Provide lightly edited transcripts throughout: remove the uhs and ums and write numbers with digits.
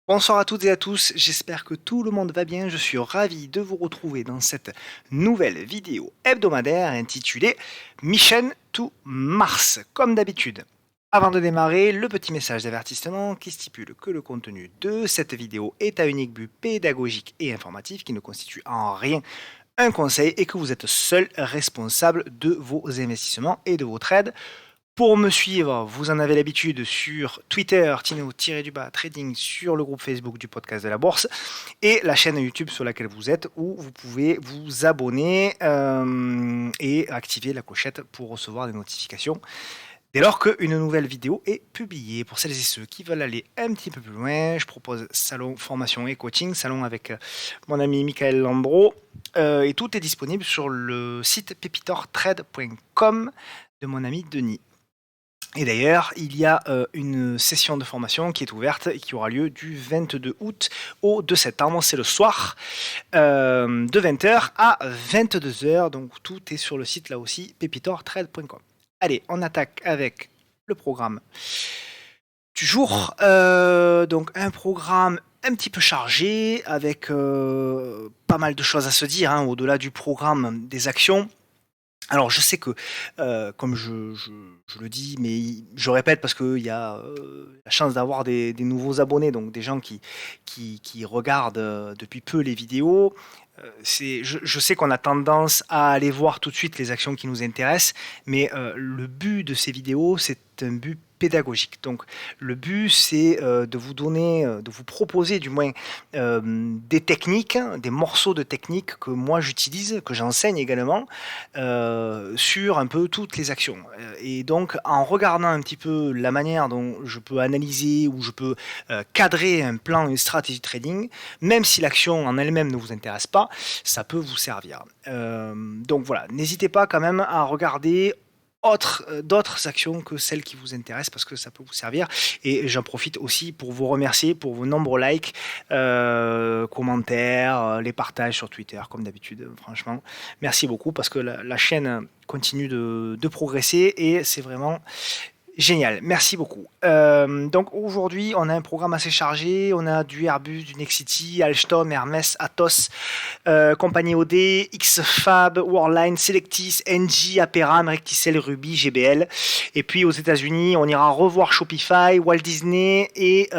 Bonsoir à toutes et à tous, j'espère que tout le monde va bien. Je suis ravi de vous retrouver dans cette nouvelle vidéo hebdomadaire intitulée Mission to Mars, comme d'habitude. Avant de démarrer, le petit message d'avertissement qui stipule que le contenu de cette vidéo est à unique but pédagogique et informatif qui ne constitue en rien un conseil et que vous êtes seul responsable de vos investissements et de votre aide. Pour me suivre, vous en avez l'habitude sur Twitter, Tino-Trading, sur le groupe Facebook du podcast de la Bourse et la chaîne YouTube sur laquelle vous êtes où vous pouvez vous abonner et activer la clochette pour recevoir des notifications dès lors qu'une nouvelle vidéo est publiée. Pour celles et ceux qui veulent aller un petit peu plus loin, je propose salon formation et coaching, salon avec mon ami Michael Lambro et tout est disponible sur le site pepitortrade.com de mon ami Denis. Et d'ailleurs, il y a une session de formation qui est ouverte et qui aura lieu du 22 août au 2 septembre. C'est le soir de 20h à 22h. Donc tout est sur le site là aussi, pepitortrade.com. Allez, on attaque avec le programme du jour. Donc un programme un petit peu chargé avec pas mal de choses à se dire au-delà du programme des actions. Alors je sais que, comme je le dis, mais je répète parce qu'il y a la chance d'avoir des nouveaux abonnés, donc des gens qui regardent depuis peu les vidéos. Je sais qu'on a tendance à aller voir tout de suite les actions qui nous intéressent, mais le but de ces vidéos, c'est un but pédagogique. Donc le but, c'est de vous donner, de vous proposer du moins des techniques, des morceaux de techniques que moi j'utilise, que j'enseigne également, sur un peu toutes les actions. Et donc en regardant un petit peu la manière dont je peux analyser ou je peux cadrer un plan, une stratégie de trading, même si l'action en elle-même ne vous intéresse pas, ça peut vous servir. Donc voilà, n'hésitez pas quand même à regarder d'autres actions que celles qui vous intéressent parce que ça peut vous servir. Et j'en profite aussi pour vous remercier pour vos nombreux likes, commentaires, les partages sur Twitter comme d'habitude. Franchement, merci beaucoup parce que la chaîne continue de progresser et c'est vraiment génial, merci beaucoup. Donc aujourd'hui, on a un programme assez chargé. On a du Airbus, du Nexity, Alstom, Hermès, Atos, Compagnie OD, XFAB, Worldline, Selectis, Engie, Aperam, Recticel, Ruby, GBL. Et puis aux États-Unis, on ira revoir Shopify, Walt Disney et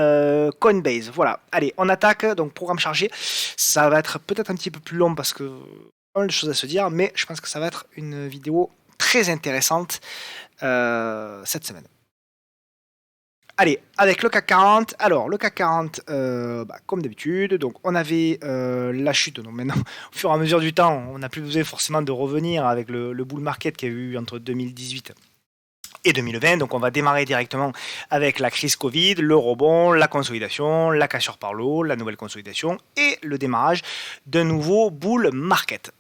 Coinbase. Voilà, allez, on attaque. Donc programme chargé. Ça va être peut-être un petit peu plus long parce que pas mal de choses à se dire, mais je pense que ça va être une vidéo très intéressante cette semaine. Allez, avec le CAC 40. Alors, le CAC 40, comme d'habitude, donc on avait la chute. Donc maintenant, au fur et à mesure du temps, on n'a plus besoin forcément de revenir avec le bull market qu'il y a eu entre 2018 et 2020. Donc on va démarrer directement avec la crise Covid, le rebond, la consolidation, la cassure par le haut, la nouvelle consolidation et le démarrage d'un nouveau bull market.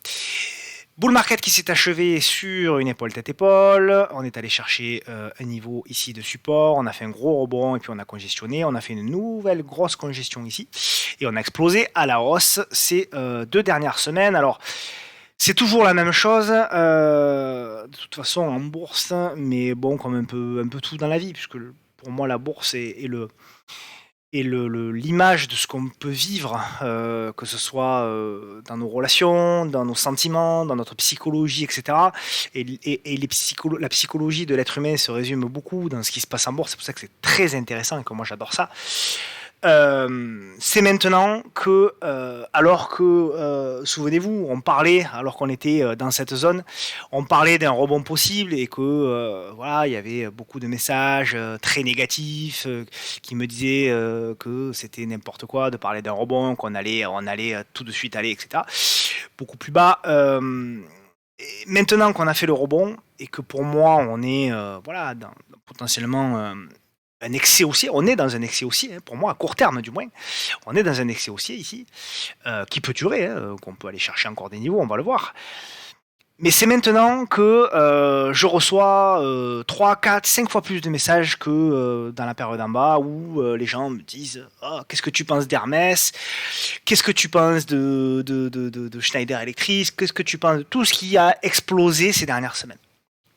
Bull market qui s'est achevé sur une épaule tête-épaule. On est allé chercher un niveau ici de support. On a fait un gros rebond et puis on a congestionné. On a fait une nouvelle grosse congestion ici. Et on a explosé à la hausse ces 2 dernières semaines. Alors, c'est toujours la même chose, de toute façon en bourse, mais bon, comme un peu tout dans la vie, puisque pour moi la bourse est l'image de ce qu'on peut vivre, que ce soit dans nos relations, dans nos sentiments, dans notre psychologie, etc. Et la psychologie de l'être humain se résume beaucoup dans ce qui se passe en bourse. C'est pour ça que c'est très intéressant et que moi j'adore ça. C'est maintenant que, alors que, souvenez-vous, on parlait, alors qu'on était dans cette zone, on parlait d'un rebond possible et que, voilà, il y avait beaucoup de messages très négatifs qui me disaient que c'était n'importe quoi de parler d'un rebond, on allait tout de suite aller, etc. Beaucoup plus bas. Et maintenant qu'on a fait le rebond et que pour moi on est, voilà, potentiellement un excès haussier, on est dans un excès haussier, pour moi, à court terme du moins, on est dans un excès haussier ici, qui peut durer, qu'on peut aller chercher encore des niveaux, on va le voir. Mais c'est maintenant que je reçois 3, 4, 5 fois plus de messages que dans la période en bas où les gens me disent oh, qu'est-ce que tu penses d'Hermès, qu'est-ce que tu penses de Schneider Electric, qu'est-ce que tu penses de tout ce qui a explosé ces dernières semaines.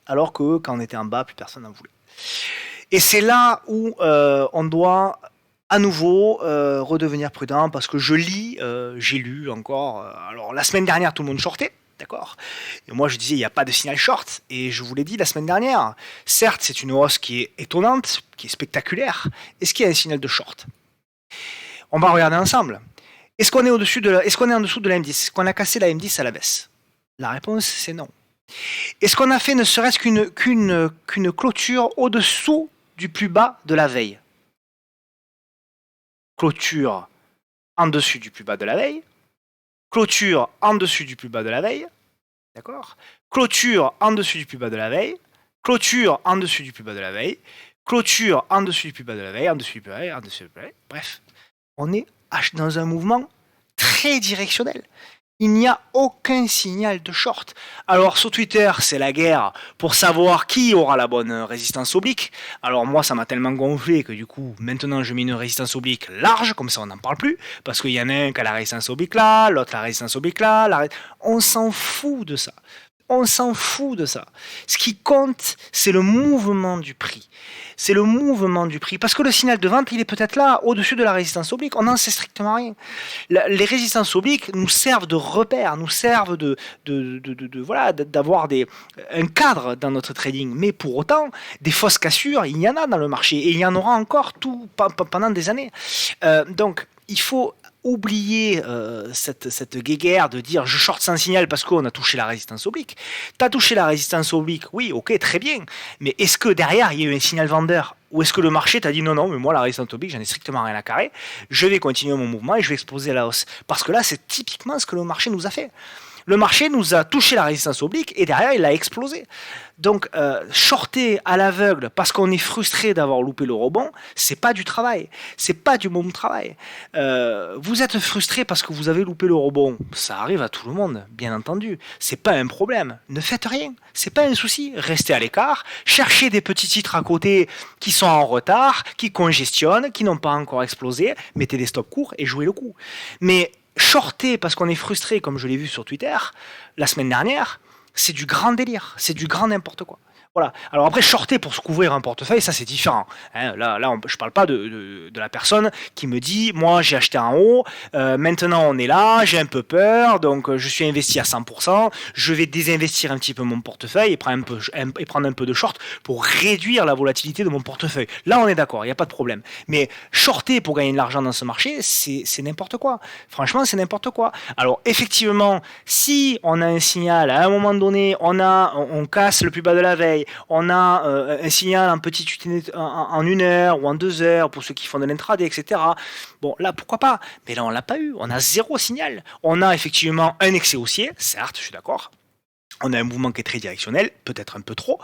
Alors que quand on était en bas, plus personne n'en voulait. Et c'est là où on doit À nouveau, redevenir prudent parce que j'ai lu encore, alors la semaine dernière tout le monde shortait, d'accord? Et moi je disais: «Il y a pas de signal short» et je vous l'ai dit la semaine dernière. Certes, c'est une hausse qui est étonnante, qui est spectaculaire. Est-ce qu'il y a un signal de short? On va regarder ensemble. Est-ce qu'on est en dessous de la M10? Est-ce qu'on a cassé la M10 à la baisse? La réponse, c'est non. Est-ce qu'on a fait ne serait-ce qu'une clôture au-dessous du plus bas de la veille? Clôture en dessus du plus bas de la veille, clôture en dessus du plus bas de la veille, d'accord? Clôture en dessus du plus bas de la veille, clôture en dessus du plus bas de la veille, clôture en dessus du plus bas de la veille, en dessus du plus bas de la veille, en dessus du plus bas de la veille. Bref, on est dans un mouvement très directionnel. Il n'y a aucun signal de short. Alors sur Twitter, c'est la guerre pour savoir qui aura la bonne résistance oblique. Alors moi, ça m'a tellement gonflé que du coup, maintenant, je mets une résistance oblique large, comme ça on n'en parle plus, parce qu'il y en a un qui a la résistance oblique là, l'autre la résistance oblique là. On s'en fout de ça. On s'en fout de ça. Ce qui compte, c'est le mouvement du prix. C'est le mouvement du prix. Parce que le signal de vente, il est peut-être là, au-dessus de la résistance oblique. On n'en sait strictement rien. Les résistances obliques nous servent de repère, nous servent voilà, d'avoir un cadre dans notre trading. Mais pour autant, des fausses cassures, il y en a dans le marché. Et il y en aura encore pendant des années. Donc, il faut oublier cette guéguerre de dire je short sans signal parce qu'on a touché la résistance oblique. Tu as touché la résistance oblique, oui, ok, très bien. Mais est-ce que derrière, il y a eu un signal vendeur? Ou est-ce que le marché t'a dit non, non, mais moi, la résistance oblique, j'en ai strictement rien à carrer. Je vais continuer mon mouvement et je vais exploser la hausse. Parce que là, c'est typiquement ce que le marché nous a fait. Le marché nous a touché la résistance oblique et derrière, il a explosé. Donc, shorter à l'aveugle parce qu'on est frustré d'avoir loupé le rebond, c'est pas du travail. C'est pas du bon travail. Vous êtes frustré parce que vous avez loupé le rebond. Ça arrive à tout le monde, bien entendu. C'est pas un problème. Ne faites rien. C'est pas un souci. Restez à l'écart. Cherchez des petits titres à côté qui sont en retard, qui congestionnent, qui n'ont pas encore explosé. Mettez des stops courts et jouez le coup. Mais shorter parce qu'on est frustré, comme je l'ai vu sur Twitter la semaine dernière, c'est du grand délire, c'est du grand n'importe quoi. Voilà. Alors après, shorter pour se couvrir un portefeuille, ça c'est différent. Hein, là, je parle pas de la personne qui me dit, moi j'ai acheté en haut, maintenant on est là, j'ai un peu peur, donc je suis investi à 100%, je vais désinvestir un petit peu mon portefeuille et prendre un peu de short pour réduire la volatilité de mon portefeuille. Là on est d'accord, il n'y a pas de problème. Mais shorter pour gagner de l'argent dans ce marché, c'est n'importe quoi. Franchement, c'est n'importe quoi. Alors effectivement, si on a un signal, à un moment donné, on casse le plus bas de la veille, on a un signal en 1 heure ou en 2 heures pour ceux qui font de l'intraday, etc. Bon, là, pourquoi pas? Mais là, on l'a pas eu. On a zéro signal. On a effectivement un excès haussier, certes, je suis d'accord. On a un mouvement qui est très directionnel, peut-être un peu trop.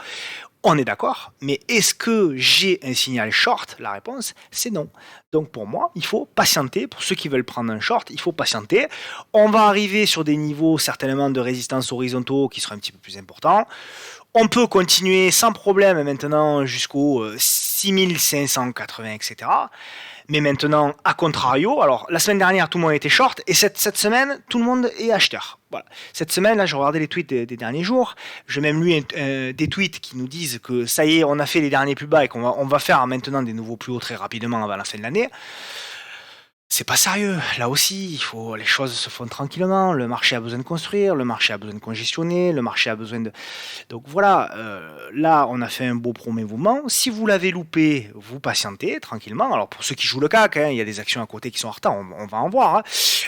On est d'accord, mais est-ce que j'ai un signal short? La réponse, c'est non. Donc pour moi, il faut patienter. Pour ceux qui veulent prendre un short, il faut patienter. On va arriver sur des niveaux certainement de résistance horizontaux qui seront un petit peu plus importants. On peut continuer sans problème maintenant jusqu'au 6580, etc. Mais maintenant, à contrario, alors la semaine dernière, tout le monde était short, et cette semaine, tout le monde est acheteur. Voilà. Cette semaine, là, je regardais les tweets des derniers jours, j'ai même lu des tweets qui nous disent que ça y est, on a fait les derniers plus bas et qu'on va faire maintenant des nouveaux plus hauts très rapidement avant la fin de l'année. C'est pas sérieux. Là aussi, les choses se font tranquillement. Le marché a besoin de construire, le marché a besoin de congestionner, le marché a besoin de. Donc voilà, là, on a fait un beau premier mouvement. Si vous l'avez loupé, vous patientez tranquillement. Alors pour ceux qui jouent le CAC, hein, il y a des actions à côté qui sont en retard, on va en voir.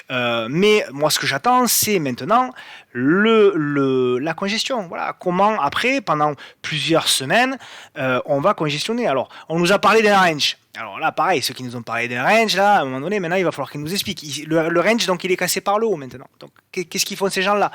Hein. Mais moi, ce que j'attends, c'est maintenant la congestion. Voilà, comment après, pendant plusieurs semaines, on va congestionner. Alors, on nous a parlé d'un range. Alors là, pareil, ceux qui nous ont parlé d'un range, là, à un moment donné, maintenant, il va falloir qu'ils nous expliquent. Le range, donc, il est cassé par le haut maintenant. Donc, qu'est-ce qu'ils font ces gens-là?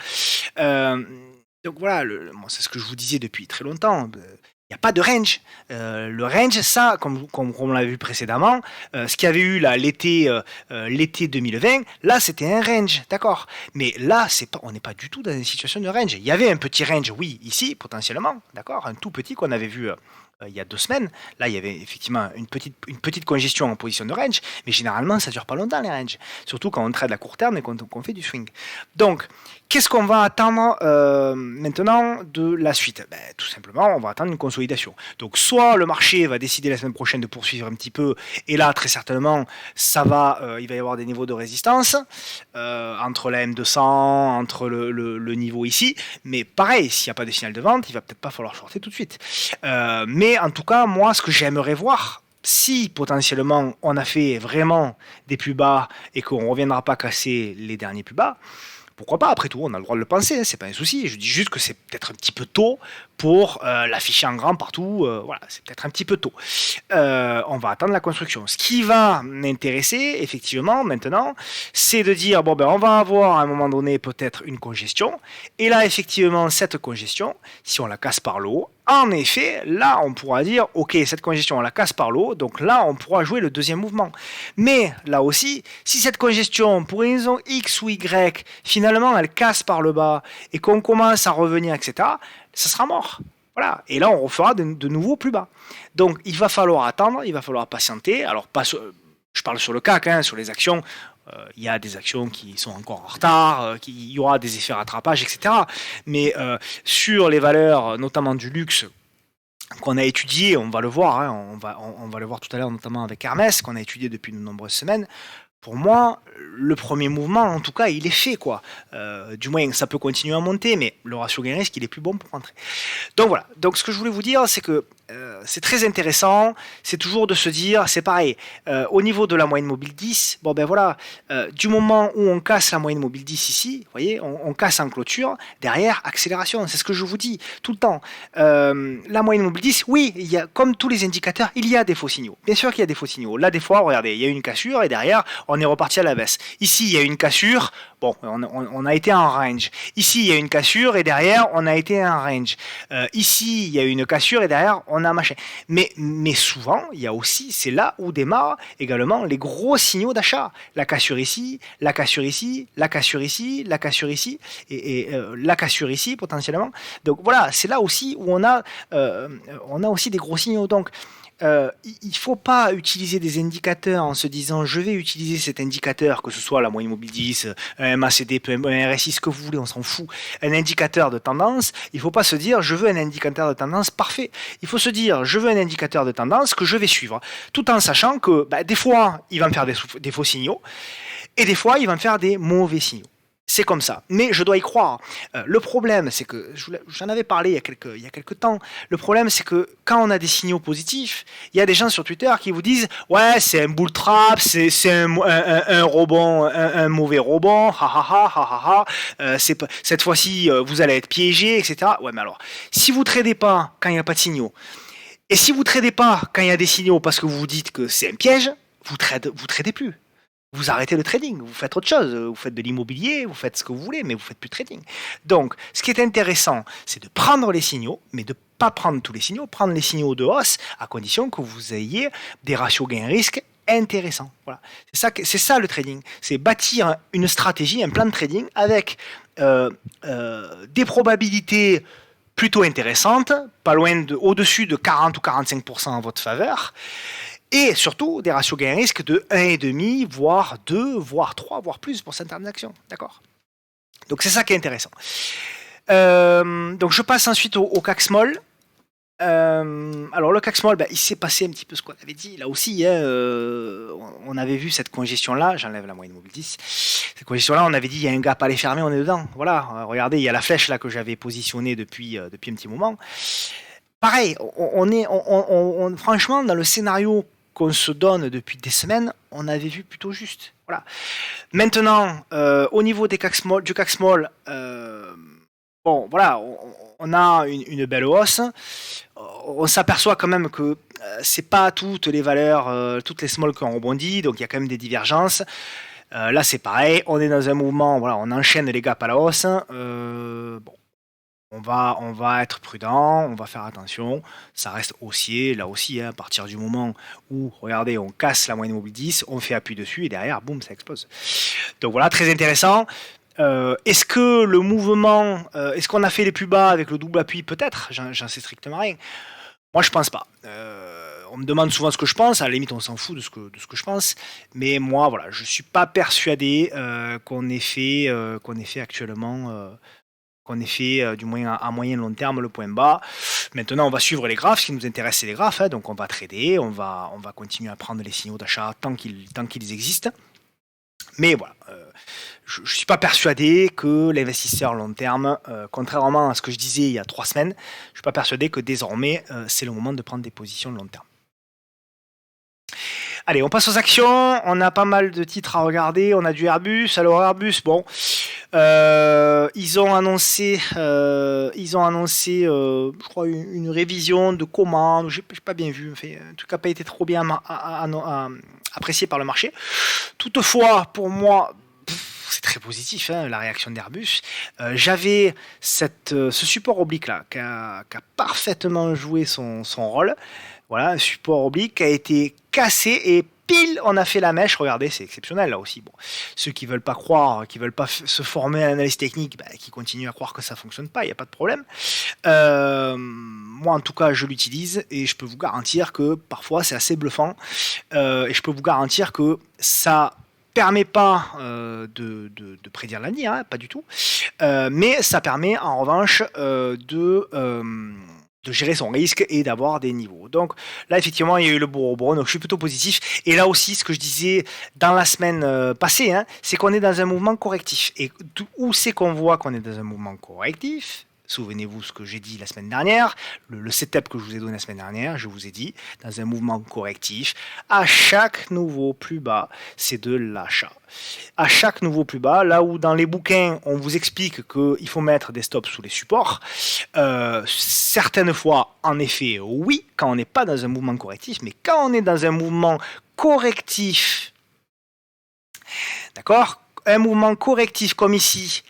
Donc voilà, moi, c'est ce que je vous disais depuis très longtemps. Il n'y a pas de range. Le range, ça, comme on l'a vu précédemment, ce qu'il y avait eu là l'été 2020, là c'était un range, d'accord. Mais là, on n'est pas du tout dans une situation de range. Il y avait un petit range, oui, ici, potentiellement, d'accord, un tout petit qu'on avait vu il y a 2 semaines. Là, il y avait effectivement une petite congestion en position de range, mais généralement, ça dure pas longtemps les ranges, surtout quand on trade à court terme et quand on fait du swing. Donc, qu'est-ce qu'on va attendre maintenant de la suite? Tout simplement, on va attendre une consolidation. Donc, soit le marché va décider la semaine prochaine de poursuivre un petit peu, et là, très certainement, il va y avoir des niveaux de résistance entre la M200, entre le niveau ici. Mais pareil, s'il n'y a pas de signal de vente, il va peut-être pas falloir shorter tout de suite. Mais en tout cas, moi, ce que j'aimerais voir, si potentiellement on a fait vraiment des plus bas et qu'on ne reviendra pas casser les derniers plus bas, pourquoi pas, après tout, on a le droit de le penser, hein, c'est pas un souci. Je dis juste que c'est peut-être un petit peu tôt pour l'afficher en grand partout. Voilà, c'est peut-être un petit peu tôt. On va attendre la construction. Ce qui va m'intéresser, effectivement, maintenant, c'est de dire, bon, on va avoir à un moment donné peut-être une congestion. Et là, effectivement, cette congestion, si on la casse par le haut, en effet, là, on pourra dire, ok, cette congestion, on la casse par le haut, donc là, on pourra jouer le deuxième mouvement. Mais là aussi, si cette congestion, pour une raison X ou Y, finalement, elle casse par le bas et qu'on commence à revenir, etc., ça sera mort. Voilà. Et là, on refera de nouveau plus bas. Donc, il va falloir attendre, il va falloir patienter. Alors, je parle sur le CAC, hein, sur les actions. Il y a des actions qui sont encore en retard, il y aura des effets rattrapage, etc. Mais sur les valeurs, notamment du luxe, qu'on a étudié, on va le voir, hein, on va le voir tout à l'heure, notamment avec Hermès, qu'on a étudié depuis de nombreuses semaines. Pour moi, le premier mouvement, en tout cas, il est fait, quoi. Du moins, ça peut continuer à monter, mais le ratio gain-risque, il est plus bon pour rentrer. Donc voilà. Donc ce que je voulais vous dire, c'est que c'est très intéressant. C'est toujours de se dire, c'est pareil. Au niveau de la moyenne mobile 10, voilà. Du moment où on casse la moyenne mobile 10 ici, vous voyez, on casse en clôture. Derrière, accélération. C'est ce que je vous dis tout le temps. La moyenne mobile 10, oui, comme tous les indicateurs, il y a des faux signaux. Bien sûr qu'il y a des faux signaux. Là, des fois, regardez, il y a une cassure et derrière, on est reparti à la baisse. Ici, il y a une cassure. Bon, on a été en range. Ici, il y a une cassure et derrière, on a été en range. Ici, il y a une cassure et derrière, on a machin. Mais souvent, il y a aussi, c'est là où démarrent également les gros signaux d'achat. La cassure ici, la cassure ici, la cassure ici, la cassure ici, et la cassure ici potentiellement. Donc voilà, c'est là aussi où on a aussi des gros signaux. Donc, il ne faut pas utiliser des indicateurs en se disant je vais utiliser cet indicateur, que ce soit la moyenne mobile 10, un MACD, un RSI, ce que vous voulez, on s'en fout, un indicateur de tendance. Il ne faut pas se dire je veux un indicateur de tendance parfait. Il faut se dire je veux un indicateur de tendance que je vais suivre, tout en sachant que des fois il va me faire des faux signaux et des fois il va me faire des mauvais signaux. C'est comme ça, mais je dois y croire. Le problème, c'est que, j'en avais parlé il y a quelques temps, le problème, c'est que quand on a des signaux positifs, il y a des gens sur Twitter qui vous disent « Ouais, c'est un bull trap, c'est un rebond, un mauvais rebond, ha ha ha, ha ha ha, cette fois-ci, vous allez être piégé, etc. » Ouais, mais alors, si vous ne tradez pas quand il n'y a pas de signaux, et si vous ne tradez pas quand il y a des signaux parce que vous vous dites que c'est un piège, vous tradez plus. Vous arrêtez le trading, vous faites autre chose, vous faites de l'immobilier, vous faites ce que vous voulez, mais vous faites plus de trading. Donc, ce qui est intéressant, c'est de prendre les signaux, mais de ne pas prendre tous les signaux, prendre les signaux de hausse, à condition que vous ayez des ratios gain-risque intéressants. Voilà. C'est ça le trading, c'est bâtir une stratégie, un plan de trading avec des probabilités plutôt intéressantes, pas loin au-dessus de 40 ou 45% en votre faveur, et surtout des ratios gain-risque de 1,5, voire 2, voire 3, voire plus pour certaines actions. D'accord ? Donc c'est ça qui est intéressant. Donc je passe ensuite au CAC Small. Alors le CAC Small, il s'est passé un petit peu ce qu'on avait dit. Là aussi, on avait vu cette congestion-là. J'enlève la moyenne mobile 10. Cette congestion-là, on avait dit il y a un gap à les fermer, on est dedans. Voilà, regardez, il y a la flèche là que j'avais positionnée depuis un petit moment. Pareil, franchement, dans le scénario qu'on se donne depuis des semaines, on avait vu plutôt juste. Voilà. Maintenant, au niveau du CAC Small, voilà, on a une belle hausse. On s'aperçoit quand même que c'est pas toutes les valeurs, toutes les small qui ont rebondi, donc il y a quand même des divergences. Là, c'est pareil, on est dans un mouvement, voilà, on enchaîne les gaps à la hausse. On va être prudent, on va faire attention, ça reste haussier, là aussi, à partir du moment où, regardez, on casse la moyenne mobile 10, on fait appui dessus et derrière, boum, ça explose. Donc voilà, très intéressant. Est-ce que le mouvement, est-ce qu'on a fait les plus bas avec le double appui? Peut-être, j'en sais strictement rien. Moi, je pense pas. On me demande souvent ce que je pense. À la limite, on s'en fout de ce que je pense. Mais moi, voilà, je suis pas persuadé qu'on ait fait actuellement, qu'on ait fait, du moins à moyen long terme, le point bas. Maintenant, on va suivre les graphes. Ce qui nous intéresse, c'est les graphes, hein. Donc, on va trader, on va continuer à prendre les signaux d'achat tant qu'ils existent. Mais voilà, je ne suis pas persuadé que l'investisseur long terme, contrairement à ce que je disais il y a 3 semaines, je ne suis pas persuadé que désormais, c'est le moment de prendre des positions long terme. Allez, on passe aux actions. On a pas mal de titres à regarder. On a du Airbus. Alors Airbus, bon, ils ont annoncé, je crois, une révision de commande. J'ai pas bien vu. En tout cas, pas été trop bien apprécié par le marché. Toutefois, pour moi, c'est très positif, hein, la réaction d'Airbus. J'avais ce support oblique là qui a parfaitement joué son rôle. Voilà, un support oblique qui a été cassé et pile on a fait la mèche. Regardez, c'est exceptionnel là aussi. Bon, ceux qui veulent pas croire, qui veulent pas se former à l'analyse technique, qui continuent à croire que ça fonctionne pas, il n'y a pas de problème. Moi en tout cas je l'utilise et je peux vous garantir que parfois c'est assez bluffant, et je peux vous garantir que ça permet pas de prédire l'avenir, hein, pas du tout, mais ça permet en revanche de gérer son risque et d'avoir des niveaux. Donc là, effectivement, il y a eu le beau rebond, donc je suis plutôt positif. Et là aussi, ce que je disais dans la semaine passée, hein, c'est qu'on est dans un mouvement correctif. Et où c'est qu'on voit qu'on est dans un mouvement correctif? Souvenez-vous ce que j'ai dit la semaine dernière, le setup que je vous ai donné la semaine dernière, je vous ai dit, dans un mouvement correctif, à chaque nouveau plus bas, c'est de l'achat. À chaque nouveau plus bas, là où dans les bouquins, on vous explique qu'il faut mettre des stops sous les supports, certaines fois, en effet, oui, quand on n'est pas dans un mouvement correctif, mais quand on est dans un mouvement correctif, d'accord, un mouvement correctif comme ici,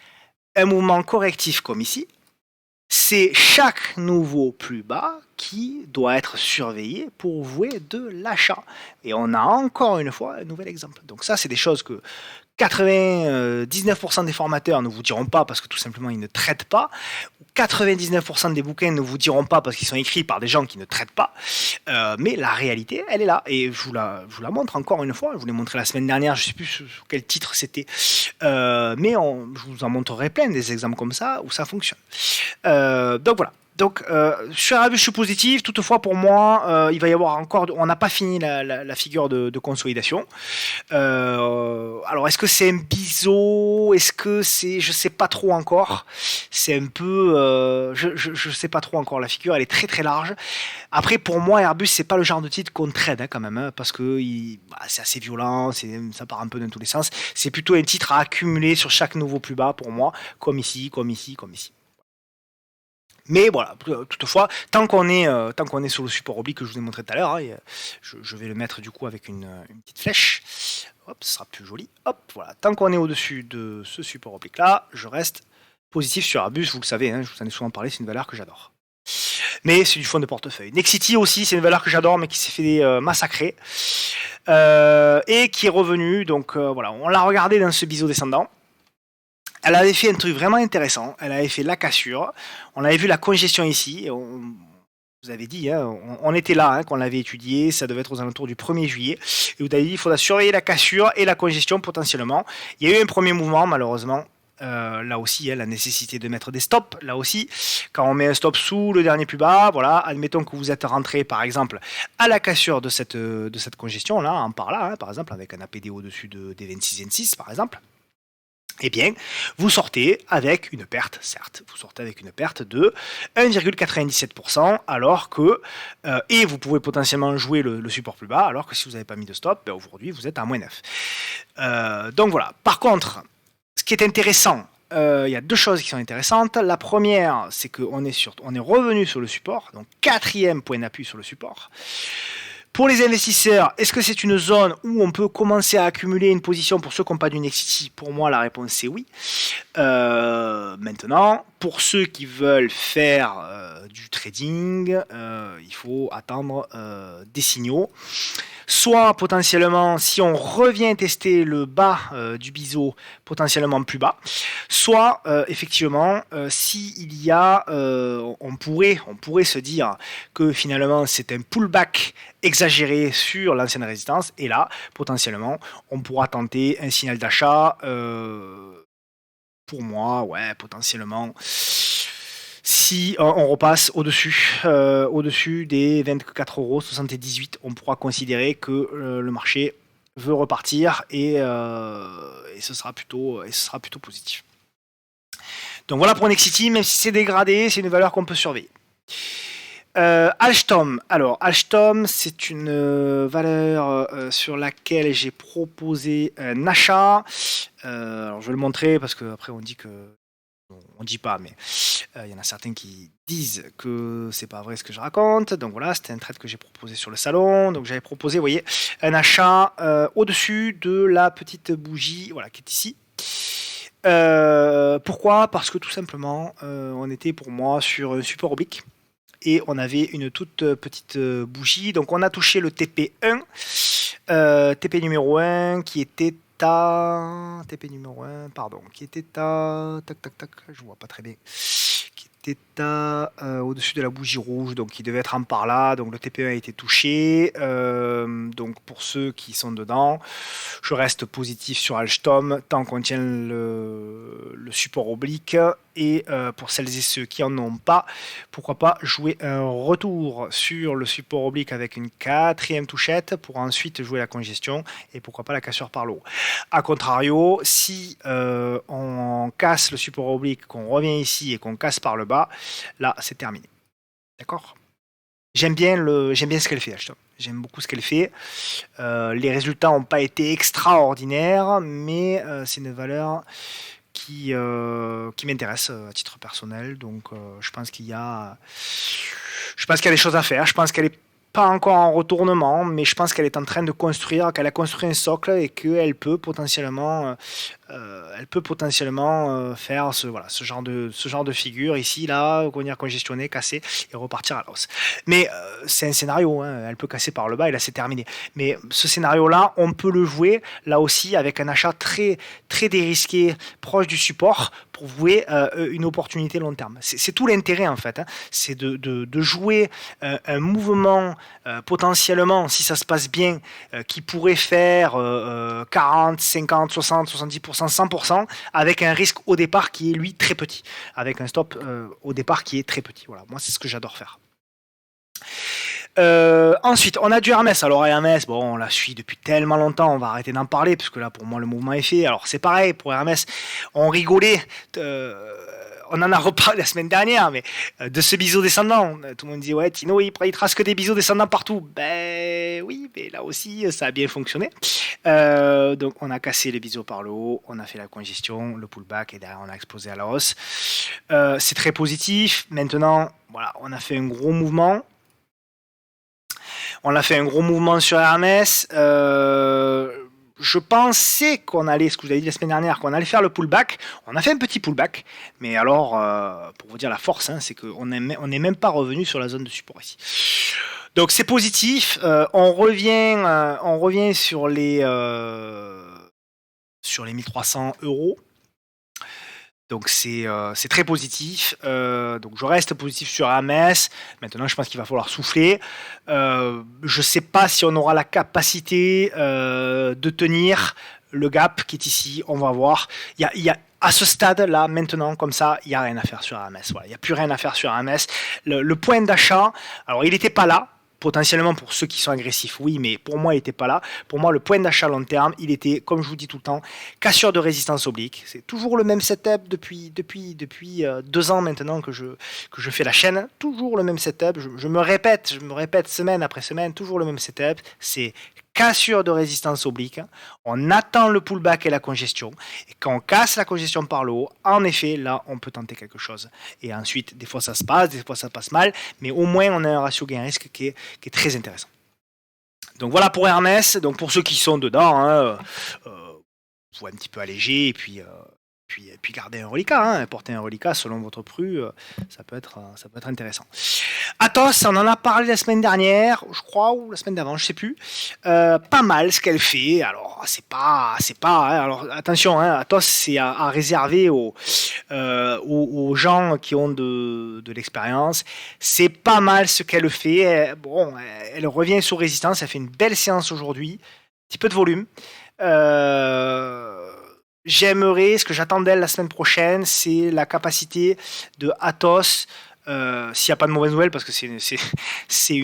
c'est chaque nouveau plus bas qui doit être surveillé pour vouer de l'achat. Et on a encore une fois un nouvel exemple. Donc ça, c'est des choses que 99% des formateurs ne vous diront pas parce que tout simplement ils ne traitent pas. 99% des bouquins ne vous diront pas parce qu'ils sont écrits par des gens qui ne traitent pas. Mais la réalité, elle est là. Et je vous la montre encore une fois. Je vous l'ai montré la semaine dernière. Je ne sais plus sur quel titre c'était. Mais je vous en montrerai plein des exemples comme ça où ça fonctionne. Donc voilà. Donc, sur Airbus, je suis positif. Toutefois, pour moi, il va y avoir encore. On n'a pas fini la figure de consolidation. Alors, est-ce que c'est un biseau? Est-ce que c'est. Je sais pas trop encore. C'est un peu. Je sais pas trop encore. La figure, elle est très très large. Après, pour moi, Airbus, c'est pas le genre de titre qu'on trade, hein, quand même, hein, parce que c'est assez violent. Ça part un peu dans tous les sens. C'est plutôt un titre à accumuler sur chaque nouveau plus bas pour moi, comme ici, comme ici, comme ici. Mais voilà, toutefois, tant qu'on est sur le support oblique que je vous ai montré tout à l'heure, hein, je vais le mettre du coup avec une petite flèche. Hop, ce sera plus joli. Hop, voilà. Tant qu'on est au-dessus de ce support oblique là, je reste positif sur Airbus. Vous le savez, hein, je vous en ai souvent parlé, c'est une valeur que j'adore. Mais c'est du fonds de portefeuille. Nexity aussi, c'est une valeur que j'adore, mais qui s'est fait massacrer et qui est revenue. Donc voilà, on l'a regardé dans ce biseau descendant. Elle avait fait un truc vraiment intéressant. Elle avait fait la cassure. On avait vu la congestion ici. Vous avez dit, hein, on était là, hein, quand on l'avait étudié. Ça devait être aux alentours du 1er juillet. Et vous avez dit, il faudra surveiller la cassure et la congestion potentiellement. Il y a eu un premier mouvement, malheureusement. Là aussi, hein, la nécessité de mettre des stops. Là aussi, quand on met un stop sous le dernier plus bas, voilà, admettons que vous êtes rentré, par exemple, à la cassure de cette congestion, là, en par là, hein, par exemple, avec un APD au-dessus des 26,6, par exemple. Eh bien, vous sortez avec une perte, certes, vous sortez avec une perte de 1,97%, alors que, et vous pouvez potentiellement jouer le support plus bas, alors que si vous n'avez pas mis de stop, aujourd'hui vous êtes à moins 9. Donc voilà. Par contre, ce qui est intéressant, il y a deux choses qui sont intéressantes. La première, c'est qu'on est revenu sur le support, donc 4e point d'appui sur le support. Pour les investisseurs, est-ce que c'est une zone où on peut commencer à accumuler une position pour ceux qui n'ont pas du Nexity? Pour moi, la réponse c'est oui. Maintenant, pour ceux qui veulent faire du trading, il faut attendre des signaux. Soit potentiellement, si on revient tester le bas du biseau, potentiellement plus bas, soit effectivement, s'il y a, on pourrait se dire que finalement c'est un pullback exagéré sur l'ancienne résistance, et là, potentiellement, on pourra tenter un signal d'achat. Pour moi, ouais, potentiellement, si on repasse au-dessus des 24,78 €, on pourra considérer que le marché veut repartir et ce sera plutôt positif. Donc voilà pour Nexity, même si c'est dégradé, c'est une valeur qu'on peut surveiller. Alstom. Alors, Alstom, c'est une valeur sur laquelle j'ai proposé un achat. Alors, je vais le montrer parce qu'après, on dit que. On dit pas, mais il y en a certains qui disent que c'est pas vrai ce que je raconte. Donc voilà, c'était un trade que j'ai proposé sur le salon. Donc j'avais proposé, vous voyez, un achat au-dessus de la petite bougie, voilà, qui est ici. Pourquoi? Parce que tout simplement, on était pour moi sur un support oblique. Et on avait une toute petite bougie. Donc on a touché le TP1, TP numéro 1 qui était à... TP numéro 1, pardon, qui était à... Tac, tac, tac, je vois pas très bien. Qui était à au-dessus de la bougie rouge, donc il devait être en par là. Donc le TP1 a été touché. Donc pour ceux qui sont dedans, je reste positif sur Alstom tant qu'on tient le support oblique. Et pour celles et ceux qui en ont pas, pourquoi pas jouer un retour sur le support oblique avec une quatrième touchette pour ensuite jouer la congestion et pourquoi pas la cassure par le haut. A contrario, si on casse le support oblique, qu'on revient ici et qu'on casse par le bas, là c'est terminé. D'accord ? J'aime bien ce qu'elle fait, Alstom. J'aime beaucoup ce qu'elle fait. Les résultats n'ont pas été extraordinaires, mais c'est une valeur qui m'intéresse à titre personnel. Donc je pense qu'il y a des choses à faire. Je pense qu'elle est pas encore en retournement, mais je pense qu'elle est en train de construire, qu'elle a construit un socle et qu'elle peut potentiellement faire ce genre de figure ici, là, venir congestionner, casser et repartir à la hausse. Mais c'est un scénario, hein, elle peut casser par le bas et là c'est terminé. Mais ce scénario-là, on peut le jouer là aussi avec un achat très, très dérisqué, proche du support pour jouer une opportunité long terme. C'est tout l'intérêt en fait, hein. C'est de jouer un mouvement potentiellement, si ça se passe bien, qui pourrait faire 40, 50, 60, 70%, 100%, avec un risque au départ qui est lui très petit, avec un stop au départ qui est très petit. Voilà, moi c'est ce que j'adore faire. Ensuite, on a du Hermès. Alors Hermès, bon, on la suit depuis tellement longtemps, on va arrêter d'en parler, parce que là, pour moi, le mouvement est fait. Alors c'est pareil pour Hermès, on rigolait, on en a reparlé la semaine dernière, mais de ce biseau descendant. Tout le monde dit, ouais, Tino, il trace que des biseaux descendants partout. Ben oui, mais là aussi, ça a bien fonctionné. Donc on a cassé les biseaux par le haut, on a fait la congestion, le pullback, et derrière on a explosé à la hausse. C'est très positif. Maintenant, voilà, on a fait un gros mouvement. On a fait un gros mouvement sur Hermès. Je pensais qu'on allait, ce que vous avez dit la semaine dernière, qu'on allait faire le pullback. On a fait un petit pullback. Mais alors, pour vous dire la force, hein, c'est qu'on n'est même pas revenu sur la zone de support ici. Donc c'est positif. On revient sur les 1300 €. Donc c'est très positif. Donc je reste positif sur Hermès. Maintenant, je pense qu'il va falloir souffler. Je ne sais pas si on aura la capacité de tenir le gap qui est ici. On va voir. Il y a à ce stade-là, maintenant, comme ça, il n'y a rien à faire sur Hermès. Voilà, il n'y a plus rien à faire sur Hermès. Le point d'achat, alors il n'était pas là. Potentiellement pour ceux qui sont agressifs, oui, mais pour moi, il n'était pas là. Pour moi, le point d'achat long terme, il était, comme je vous dis tout le temps, cassure de résistance oblique. C'est toujours le même setup depuis 2 ans maintenant que je fais la chaîne. Toujours le même setup. Je me répète semaine après semaine, toujours le même setup. C'est cassure de résistance oblique, on attend le pullback et la congestion, et quand on casse la congestion par le haut, en effet, là, on peut tenter quelque chose. Et ensuite, des fois ça se passe, des fois ça passe mal, mais au moins on a un ratio gain-risque qui est très intéressant. Donc voilà pour Hermès, donc pour ceux qui sont dedans, faut un petit peu alléger, et puis puis garder un reliquat, hein, porter un reliquat selon votre pru, ça peut être intéressant. Athos, on en a parlé la semaine dernière, je crois, ou la semaine d'avant, je sais plus. Pas mal ce qu'elle fait. Alors, c'est pas, hein, alors attention, hein, Athos, c'est à réserver aux gens qui ont de l'expérience. C'est pas mal ce qu'elle fait. Bon, elle revient sous résistance, elle fait une belle séance aujourd'hui, un petit peu de volume. J'aimerais, ce que j'attends d'elle la semaine prochaine, c'est la capacité de Athos, s'il n'y a pas de mauvaise nouvelle, parce que c'est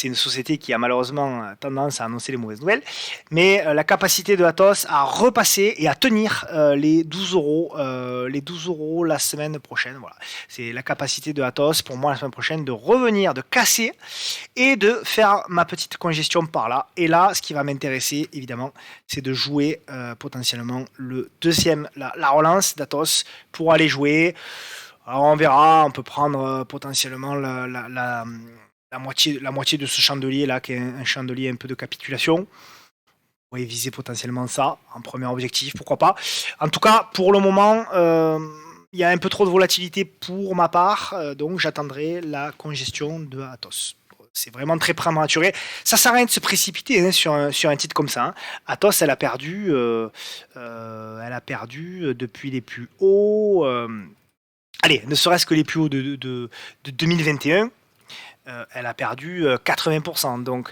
une société qui a malheureusement tendance à annoncer les mauvaises nouvelles, mais la capacité de Athos à repasser et à tenir les 12 euros la semaine prochaine. Voilà. C'est la capacité de Athos pour moi la semaine prochaine de revenir, de casser et de faire ma petite congestion par là. Et là, ce qui va m'intéresser évidemment, c'est de jouer potentiellement le deuxième, la relance d'Athos pour aller jouer. Alors on verra, on peut prendre potentiellement la moitié de ce chandelier là, qui est un chandelier un peu de capitulation. Vous pouvez viser potentiellement ça en premier objectif, pourquoi pas. En tout cas, pour le moment, il y a un peu trop de volatilité pour ma part, donc j'attendrai la congestion de Athos. C'est vraiment très prématuré. Ça sert à rien de se précipiter hein, sur un titre comme ça. Hein. Athos, elle a perdu depuis les plus hauts. Allez, ne serait-ce que les plus hauts de 2021. Elle a perdu 80%. Donc,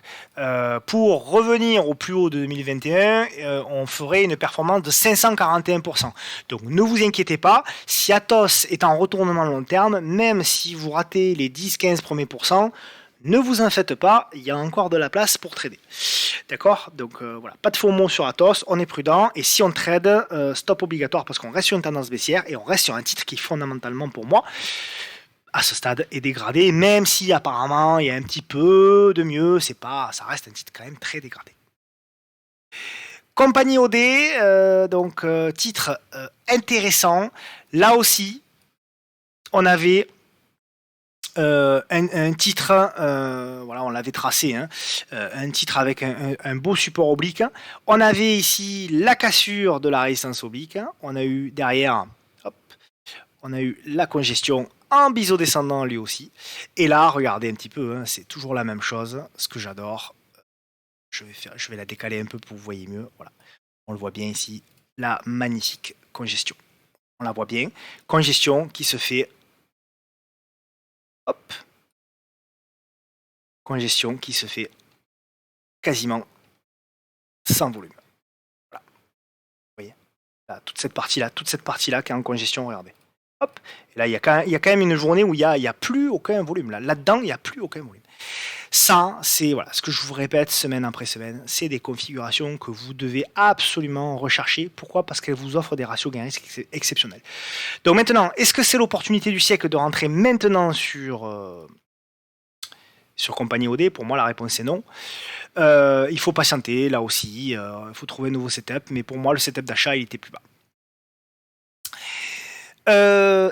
pour revenir au plus haut de 2021, on ferait une performance de 541%. Donc, ne vous inquiétez pas, si Athos est en retournement long terme, même si vous ratez les 10-15 premiers pourcents, ne vous en faites pas, il y a encore de la place pour trader. D'accord? Donc voilà, pas de faux mots sur Athos, on est prudent, et si on trade, stop obligatoire parce qu'on reste sur une tendance baissière et on reste sur un titre qui fondamentalement pour moi, à ce stade, est dégradé, même si apparemment il y a un petit peu de mieux, ça reste un titre quand même très dégradé. Compagnie OD, donc titre intéressant, là aussi, on avait un titre, voilà, on l'avait tracé, hein, un titre avec un beau support oblique. On avait ici la cassure de la résistance oblique. On a eu derrière, on a eu la congestion en biseau descendant lui aussi. Et là, regardez un petit peu, hein, c'est toujours la même chose. Ce que j'adore, je vais la décaler un peu pour que vous voyez mieux. Voilà, on le voit bien ici, la magnifique congestion. On la voit bien, congestion qui se fait. Hop. Congestion qui se fait quasiment sans volume. Voilà. Vous voyez là, toute cette partie-là qui est en congestion, regardez. Hop. Et là, il y a quand même une journée où il y a plus aucun volume. Là-dedans, il n'y a plus aucun volume. Ça, c'est voilà, ce que je vous répète semaine après semaine, c'est des configurations que vous devez absolument rechercher. Pourquoi? Parce qu'elles vous offrent des ratios gain risque exceptionnels. Donc maintenant, est-ce que c'est l'opportunité du siècle de rentrer maintenant sur Compagnie OD? Pour moi, la réponse est non. Il faut patienter, là aussi. Il faut trouver un nouveau setup. Mais pour moi, le setup d'achat, il était plus bas.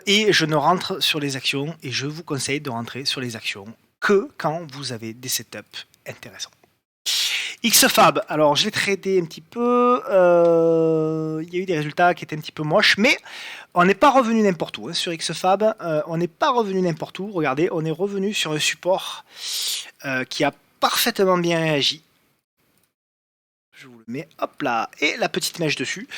Et je ne rentre sur les actions, et je vous conseille de rentrer sur les actions que quand vous avez des setups intéressants. XFAB, alors je l'ai tradé un petit peu, il y a eu des résultats qui étaient un petit peu moches, mais on n'est pas revenu n'importe où hein, sur XFAB, on n'est pas revenu n'importe où, regardez, on est revenu sur un support qui a parfaitement bien réagi. Je vous le mets, hop là, et la petite mèche dessus.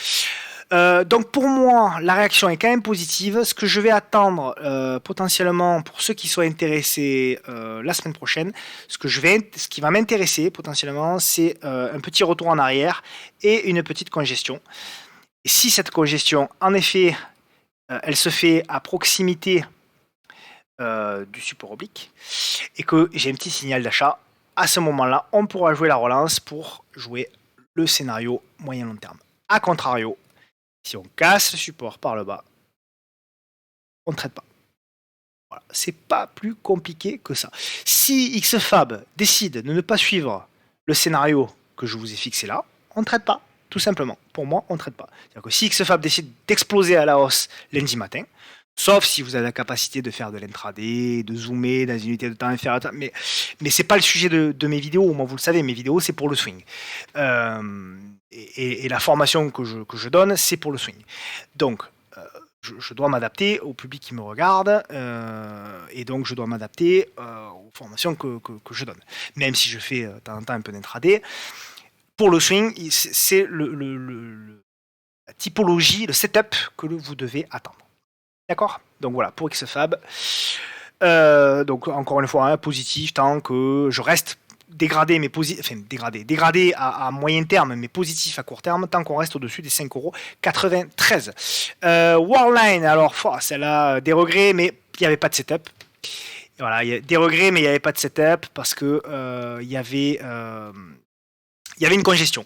Donc pour moi, la réaction est quand même positive. Ce que je vais attendre potentiellement pour ceux qui soient intéressés la semaine prochaine, ce qui va m'intéresser potentiellement, c'est un petit retour en arrière et une petite congestion. Et si cette congestion, en effet, elle se fait à proximité du support oblique et que j'ai un petit signal d'achat, à ce moment-là, on pourra jouer la relance pour jouer le scénario moyen-long terme. A contrario, si on casse le support par le bas, on ne traite pas. Voilà. C'est pas plus compliqué que ça. Si XFAB décide de ne pas suivre le scénario que je vous ai fixé là, on ne traite pas, tout simplement. Pour moi, on ne traite pas. C'est-à-dire que si XFAB décide d'exploser à la hausse lundi matin, sauf si vous avez la capacité de faire de l'intraday, de zoomer dans une unité de temps inférieure. Mais c'est pas le sujet de mes vidéos. Moi, vous le savez, mes vidéos, c'est pour le swing. et la formation que je donne, c'est pour le swing. Donc, je dois m'adapter au public qui me regarde, et donc je dois m'adapter aux formations que je donne. Même si je fais de temps en temps un peu d'intraday, pour le swing, c'est la typologie, le setup que vous devez attendre. D'accord? Donc voilà, pour XFAB. Donc encore une fois, positif tant que je reste dégradé, mais dégradé à moyen terme, mais positif à court terme, tant qu'on reste au-dessus des 5,93 €. Worldline, alors celle-là, des regrets, mais il n'y avait pas de setup. Voilà, il y a des regrets, mais il n'y avait pas de setup parce que il y avait une congestion.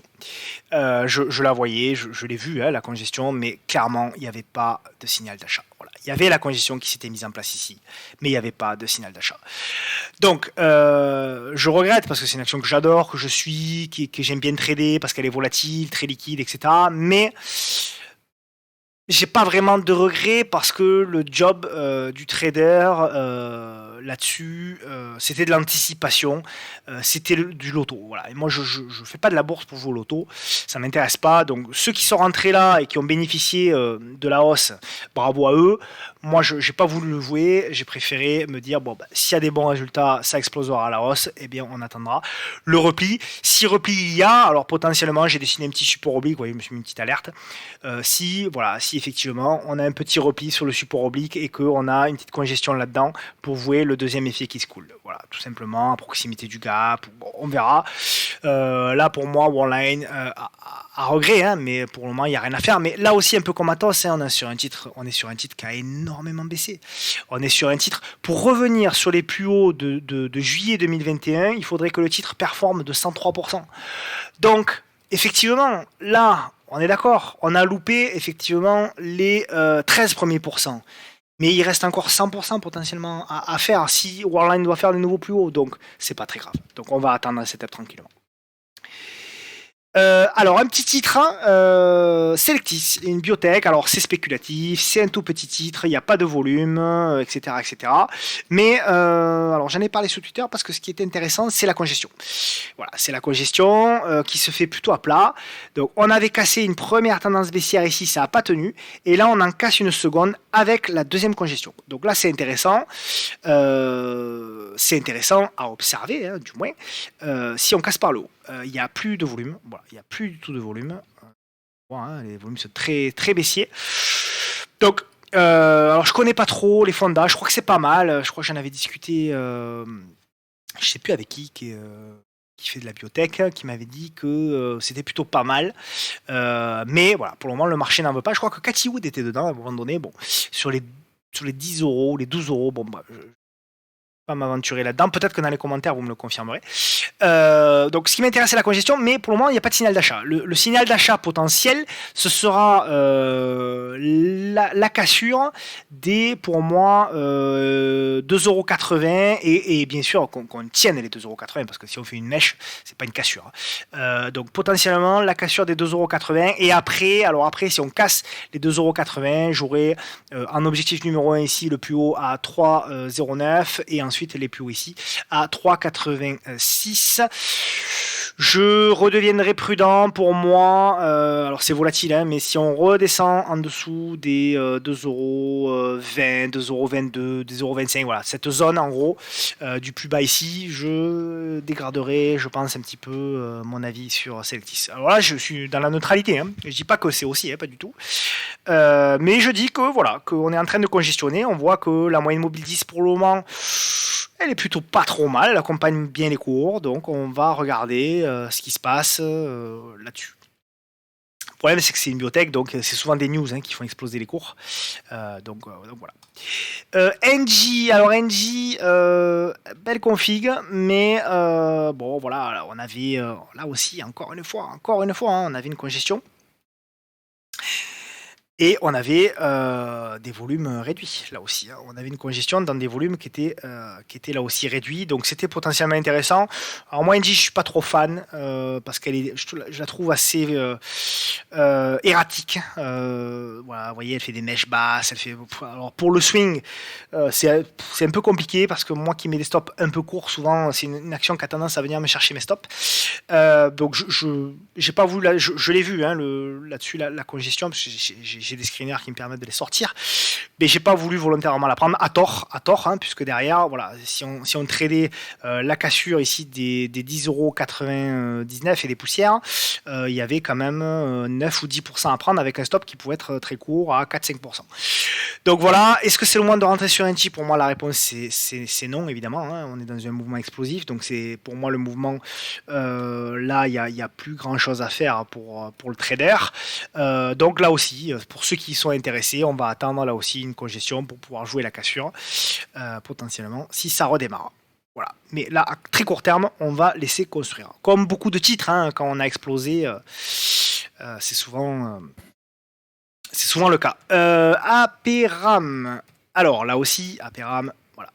Je la voyais, je l'ai vue, hein, la congestion, mais clairement, il n'y avait pas de signal d'achat. Voilà. Il y avait la congestion qui s'était mise en place ici, mais il n'y avait pas de signal d'achat. Donc, je regrette parce que c'est une action que j'adore, que je suis, que j'aime bien trader parce qu'elle est volatile, très liquide, etc. Mais j'ai pas vraiment de regrets parce que le job du trader là-dessus, c'était de l'anticipation, c'était du loto. Voilà. Et moi, je fais pas de la bourse pour jouer au loto, ça m'intéresse pas. Donc, ceux qui sont rentrés là et qui ont bénéficié de la hausse, bravo à eux. Moi, je n'ai pas voulu le jouer, j'ai préféré me dire, bon, s'il y a des bons résultats, ça explosera à la hausse, eh bien, on attendra le repli. Si repli il y a, alors potentiellement, j'ai dessiné un petit support oblique, vous voyez, je me suis mis une petite alerte. Si effectivement, on a un petit repli sur le support oblique et qu'on a une petite congestion là-dedans pour jouer le deuxième effet qui se coule. Voilà, tout simplement, à proximité du gap, bon, on verra. Là, pour moi, Worldline, à regret, hein, mais pour le moment, il n'y a rien à faire. Mais là aussi, un peu comme Athos, hein, on est sur un titre qui a énormément baissé. On est sur un titre, pour revenir sur les plus hauts de juillet 2021, il faudrait que le titre performe de 103%. Donc, effectivement, là, on est d'accord, on a loupé effectivement les 13 premiers pourcents. Mais il reste encore 100% potentiellement à faire si Worldline doit faire de nouveaux plus hauts. Donc, c'est pas très grave. Donc, on va attendre cette étape tranquillement. Alors un petit titre, hein, Selectis, une biotech. Alors c'est spéculatif, c'est un tout petit titre, il n'y a pas de volume, etc., etc. Mais alors j'en ai parlé sur Twitter parce que ce qui est intéressant, c'est la congestion. Voilà, c'est la congestion qui se fait plutôt à plat. Donc on avait cassé une première tendance baissière ici, ça n'a pas tenu, et là on en casse une seconde avec la deuxième congestion. Donc là c'est intéressant à observer, hein, du moins, si on casse par le haut. Il n'y a plus de volume, voilà, il n'y a plus du tout de volume. Voilà, les volumes sont très, très baissiers. Donc, alors je connais pas trop les fondas, je crois que c'est pas mal. Je crois que j'en avais discuté, je sais plus avec qui fait de la biotech, qui m'avait dit que c'était plutôt pas mal. Mais voilà, pour le moment, le marché n'en veut pas. Je crois que Cathy Wood était dedans à un moment donné. Bon, sur les 10 €, les 12 €, bon, bah, pas m'aventurer là-dedans. Peut-être que dans les commentaires, vous me le confirmerez. Donc, ce qui m'intéresse, c'est la congestion, mais pour le moment, il n'y a pas de signal d'achat. Le signal d'achat potentiel, ce sera la cassure des, pour moi, 2,80 € et bien sûr qu'on tienne les 2,80 € parce que si on fait une mèche, c'est pas une cassure. Donc, potentiellement, la cassure des 2,80 € et après, si on casse les 2,80 €, j'aurai en objectif numéro 1 ici le plus haut à 3,09 € et ensuite les plus hauts ici à 3,86. Je redeviendrai prudent pour moi. Alors c'est volatile, hein, mais si on redescend en dessous des 2,20 €, 2,22 €, 2,25 €, voilà, cette zone en gros du plus bas ici, je dégraderai, je pense, un petit peu mon avis sur Selectis. Alors là, je suis dans la neutralité, hein. Je dis pas que c'est aussi, hein, pas du tout. Mais je dis que voilà, qu'on est en train de congestionner. On voit que la moyenne mobile 10 pour le moment, elle est plutôt pas trop mal, elle accompagne bien les cours, donc on va regarder ce qui se passe là-dessus. Le problème, c'est que c'est une biotech, donc c'est souvent des news, hein, qui font exploser les cours. Donc voilà. NG, alors NG, belle config, mais bon voilà, on avait là aussi encore une fois, hein, on avait une congestion. Et on avait des volumes réduits, là aussi, hein. On avait une congestion dans des volumes qui étaient là aussi réduits, donc c'était potentiellement intéressant. Alors moi, NG, je suis pas trop fan, parce je la trouve assez erratique. Voilà, vous voyez, elle fait des mèches basses. Elle fait... Alors pour le swing, c'est un peu compliqué parce que moi qui mets des stops un peu courts, souvent c'est une action qui a tendance à venir me chercher mes stops. Donc j'ai pas voulu, je l'ai vu hein, là-dessus la congestion, parce que j'ai des screeners qui me permettent de les sortir, mais j'ai pas voulu volontairement la prendre à tort hein, puisque derrière, voilà, si on tradait la cassure ici des 10,99 € et des poussières, il y avait quand même 9 ou 10% à prendre avec un stop qui pouvait être très court à 4-5%. Donc voilà, est-ce que c'est le moment de rentrer sur un NG? Pour moi, la réponse c'est non, évidemment. Hein. On est dans un mouvement explosif, donc c'est pour moi le mouvement. Là, il y a plus grand chose à faire pour le trader. Donc là aussi, pour ceux qui sont intéressés, on va attendre là aussi une congestion pour pouvoir jouer la cassure potentiellement si ça redémarre. Voilà. Mais là, à très court terme, on va laisser construire. Comme beaucoup de titres, hein, quand on a explosé, c'est souvent le cas. Aperam. Alors là aussi, Aperam, voilà.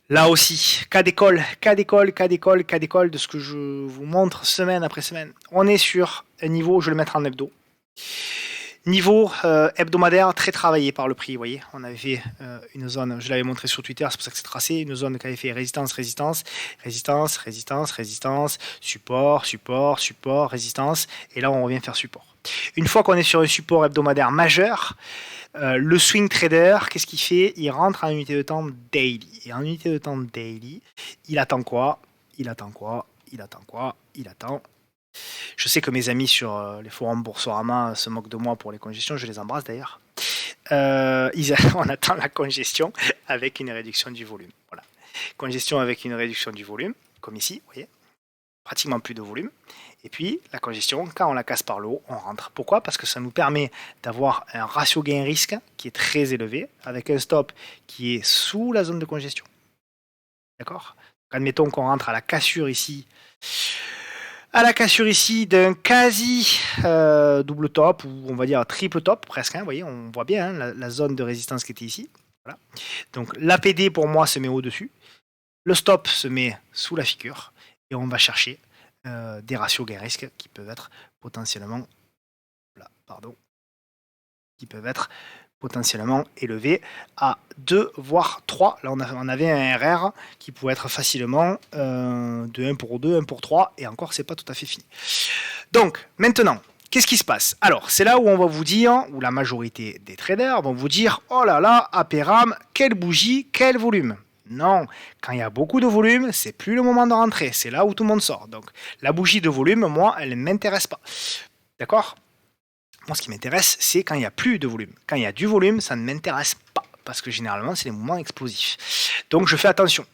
Là aussi, cas d'école de ce que je vous montre semaine après semaine. On est sur un niveau, je vais le mettre en hebdo. Niveau hebdomadaire très travaillé par le prix, vous voyez, on avait fait une zone, je l'avais montré sur Twitter, c'est pour ça que c'est tracé, une zone qui avait fait résistance, support, résistance, et là on revient faire support. Une fois qu'on est sur un support hebdomadaire majeur, le swing trader, qu'est-ce qu'il fait? Il rentre en unité de temps daily. Et en unité de temps daily, il attend quoi? Il attend. Je sais que mes amis sur les forums Boursorama se moquent de moi pour les congestions, je les embrasse d'ailleurs. On attend la congestion avec une réduction du volume. Voilà. Congestion avec une réduction du volume, comme ici, vous voyez, pratiquement plus de volume. Et puis la congestion, quand on la casse par le haut, on rentre. Pourquoi? Parce que ça nous permet d'avoir un ratio gain-risque qui est très élevé, avec un stop qui est sous la zone de congestion. D'accord? Admettons qu'on rentre à la cassure ici d'un quasi double top, ou on va dire triple top presque, hein, vous voyez, on voit bien hein, la zone de résistance qui était ici. Voilà. Donc l'APD pour moi se met au-dessus, le stop se met sous la figure, et on va chercher des ratios gain-risque qui peuvent être potentiellement élevé à 2 voire 3. Là, on avait un RR qui pouvait être facilement de 1 pour 2, 1 pour 3, et encore, c'est pas tout à fait fini. Donc, maintenant, qu'est-ce qui se passe? Alors, c'est là où on va vous dire, où la majorité des traders vont vous dire, oh là là, Aperam, quelle bougie, quel volume. Non, quand il y a beaucoup de volume, c'est plus le moment de rentrer, c'est là où tout le monde sort. Donc, la bougie de volume, moi, elle ne m'intéresse pas. D'accord? Moi, ce qui m'intéresse, c'est quand il n'y a plus de volume. Quand il y a du volume, ça ne m'intéresse pas, parce que généralement, c'est les mouvements explosifs. Donc, je fais attention.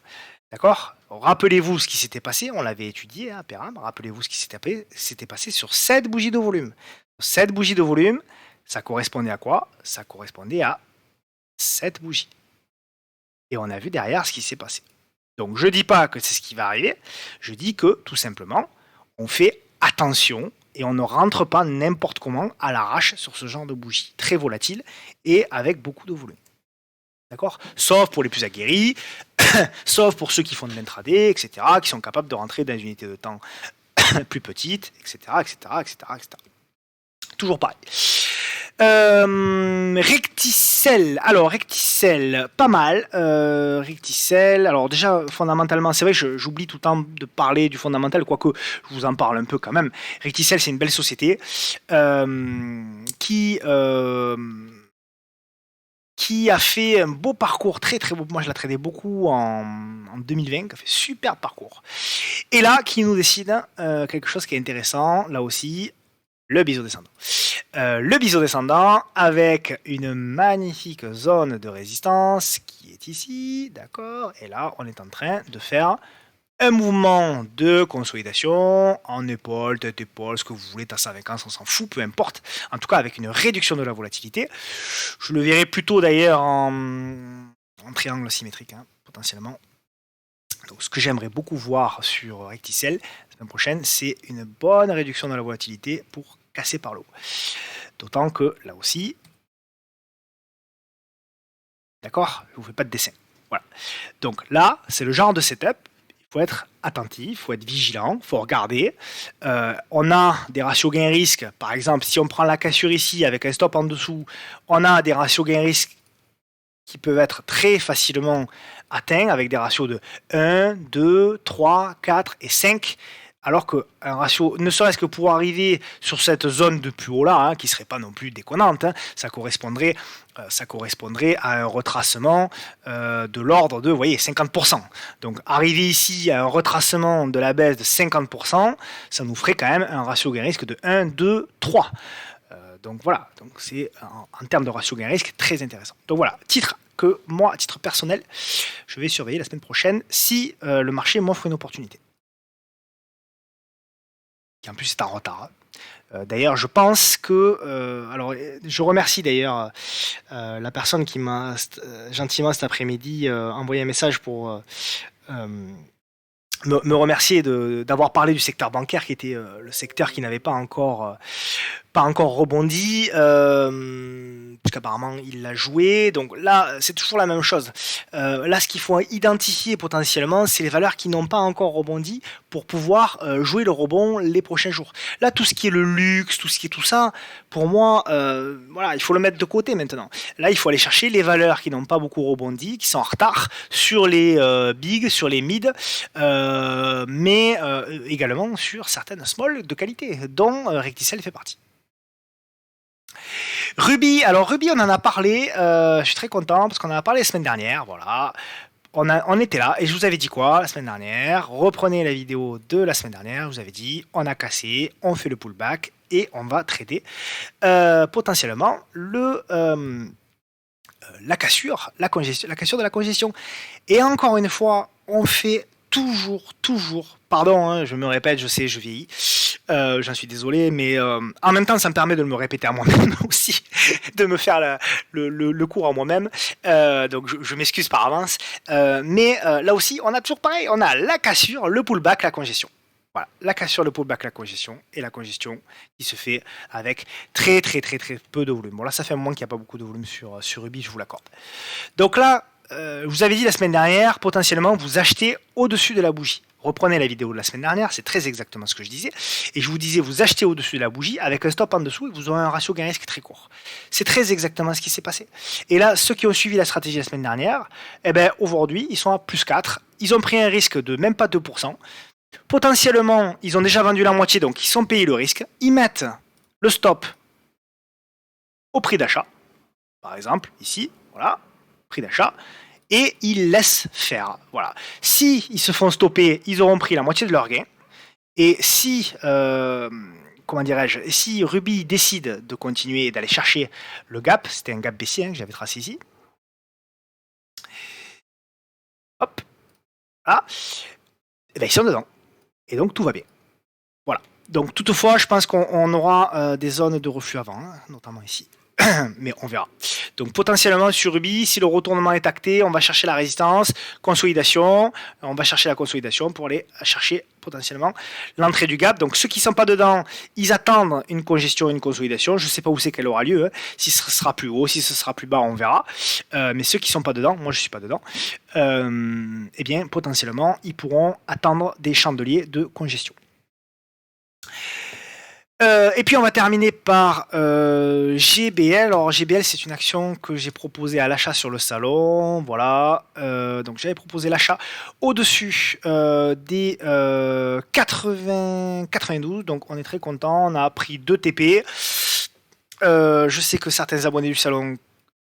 D'accord? Rappelez-vous ce qui s'était passé, on l'avait étudié, hein, Perrin. Rappelez-vous ce qui s'était passé sur 7 bougies de volume. 7 bougies de volume, ça correspondait à quoi? Ça correspondait à 7 bougies. Et on a vu derrière ce qui s'est passé. Donc, je ne dis pas que c'est ce qui va arriver, je dis que, tout simplement, on fait attention et on ne rentre pas n'importe comment à l'arrache sur ce genre de bougie très volatile et avec beaucoup de volume. D'accord? Sauf pour les plus aguerris, sauf pour ceux qui font de l'intraday, etc., qui sont capables de rentrer dans une unité de temps plus petite, etc., etc. Toujours pareil. Recticel, alors Recticel, pas mal. Recticel, alors déjà fondamentalement, c'est vrai, j'oublie tout le temps de parler du fondamental, quoique je vous en parle un peu quand même. Recticel, c'est une belle société qui a fait un beau parcours, très très beau. Moi, je la tradais beaucoup en 2020, qui a fait super parcours. Et là, qui nous décide quelque chose qui est intéressant, là aussi, le biseau descendant. Le biseau descendant avec une magnifique zone de résistance qui est ici, d'accord? Et là, on est en train de faire un mouvement de consolidation en épaule, tête épaule, ce que vous voulez, tasse avec on s'en fout, peu importe. En tout cas, avec une réduction de la volatilité. Je le verrai plutôt d'ailleurs en triangle symétrique, hein, potentiellement. Donc, ce que j'aimerais beaucoup voir sur Recticel la semaine prochaine, c'est une bonne réduction de la volatilité pour casser par le haut. D'autant que là aussi, d'accord, je ne vous fais pas de dessin. Voilà. Donc là, c'est le genre de setup. Il faut être attentif, il faut être vigilant, il faut regarder. On a des ratios gain-risque, par exemple, si on prend la cassure ici avec un stop en dessous, on a des ratios gain-risque qui peuvent être très facilement atteints avec des ratios de 1, 2, 3, 4 et 5. Alors qu'un ratio, ne serait-ce que pour arriver sur cette zone de plus haut là, hein, qui ne serait pas non plus déconnante, hein, ça correspondrait à un retracement de l'ordre de, vous voyez, 50%. Donc arriver ici à un retracement de la baisse de 50%, ça nous ferait quand même un ratio gain-risque de 1, 2, 3. Donc voilà, donc c'est en termes de ratio gain-risque très intéressant. Donc voilà, titre que moi, à titre personnel, je vais surveiller la semaine prochaine si le marché m'offre une opportunité. Qui en plus est en retard. D'ailleurs, je pense que... alors, je remercie d'ailleurs la personne qui m'a gentiment cet après-midi envoyé un message pour me remercier d'avoir parlé du secteur bancaire, qui était le secteur qui n'avait pas encore rebondi, puisqu'apparemment il l'a joué. Donc là, c'est toujours la même chose. Là, ce qu'il faut identifier potentiellement, c'est les valeurs qui n'ont pas encore rebondi pour pouvoir jouer le rebond les prochains jours. Là, tout ce qui est le luxe, tout ce qui est tout ça, pour moi, voilà, il faut le mettre de côté maintenant. Là, il faut aller chercher les valeurs qui n'ont pas beaucoup rebondi, qui sont en retard sur les big, sur les mid, mais également sur certaines small de qualité, dont Recticel fait partie. Ruby, alors Ruby, on en a parlé, je suis très content parce qu'on en a parlé la semaine dernière, voilà. On était là et je vous avais dit quoi la semaine dernière? Reprenez la vidéo de la semaine dernière, je vous avais dit on a cassé, on fait le pullback et on va trader potentiellement la cassure de la congestion. Et encore une fois, on fait toujours, pardon, hein, je me répète, je sais, je vieillis, j'en suis désolé, mais en même temps, ça me permet de me répéter à moi-même aussi, de me faire le cours à moi-même, donc je m'excuse par avance, mais là aussi, on a toujours pareil, on a la cassure, le pullback, la congestion. Voilà, la cassure, le pullback, la congestion, et la congestion qui se fait avec très peu de volume. Bon là, ça fait un moment qu'il n'y a pas beaucoup de volume sur Ruby, je vous l'accorde. Donc là, je vous avais dit la semaine dernière, potentiellement, vous achetez au-dessus de la bougie. Reprenez la vidéo de la semaine dernière, c'est très exactement ce que je disais. Et je vous disais, vous achetez au-dessus de la bougie avec un stop en dessous et vous aurez un ratio gain-risque très court. C'est très exactement ce qui s'est passé. Et là, ceux qui ont suivi la stratégie la semaine dernière, eh ben, aujourd'hui, ils sont à plus 4. Ils ont pris un risque de même pas 2%. Potentiellement, ils ont déjà vendu la moitié, donc ils sont payés le risque. Ils mettent le stop au prix d'achat, par exemple, ici, voilà, prix d'achat, et ils laissent faire. Voilà. Si ils se font stopper, ils auront pris la moitié de leur gain. Et si, comment dirais-je, si Ruby décide de continuer et d'aller chercher le gap, c'était un gap baissier que j'avais tracé ici. Hop, là, et bien ils sont dedans. Et donc tout va bien. Voilà. Donc toutefois, je pense qu'on aura des zones de reflux avant, hein, notamment ici. Mais on verra. Donc potentiellement sur Ruby, si le retournement est acté, on va chercher la résistance, consolidation, on va chercher la consolidation pour aller chercher potentiellement l'entrée du gap. Donc ceux qui ne sont pas dedans, ils attendent une congestion, une consolidation. Je ne sais pas où c'est qu'elle aura lieu, hein. Si ce sera plus haut, si ce sera plus bas, on verra. Mais ceux qui ne sont pas dedans, moi je ne suis pas dedans, eh bien potentiellement, ils pourront attendre des chandeliers de congestion. Et puis on va terminer par GBL. Alors GBL, c'est une action que j'ai proposée à l'achat sur le salon. Voilà. Donc j'avais proposé l'achat au-dessus des 92. Donc on est très content. On a pris 2 TP. Je sais que certains abonnés du salon,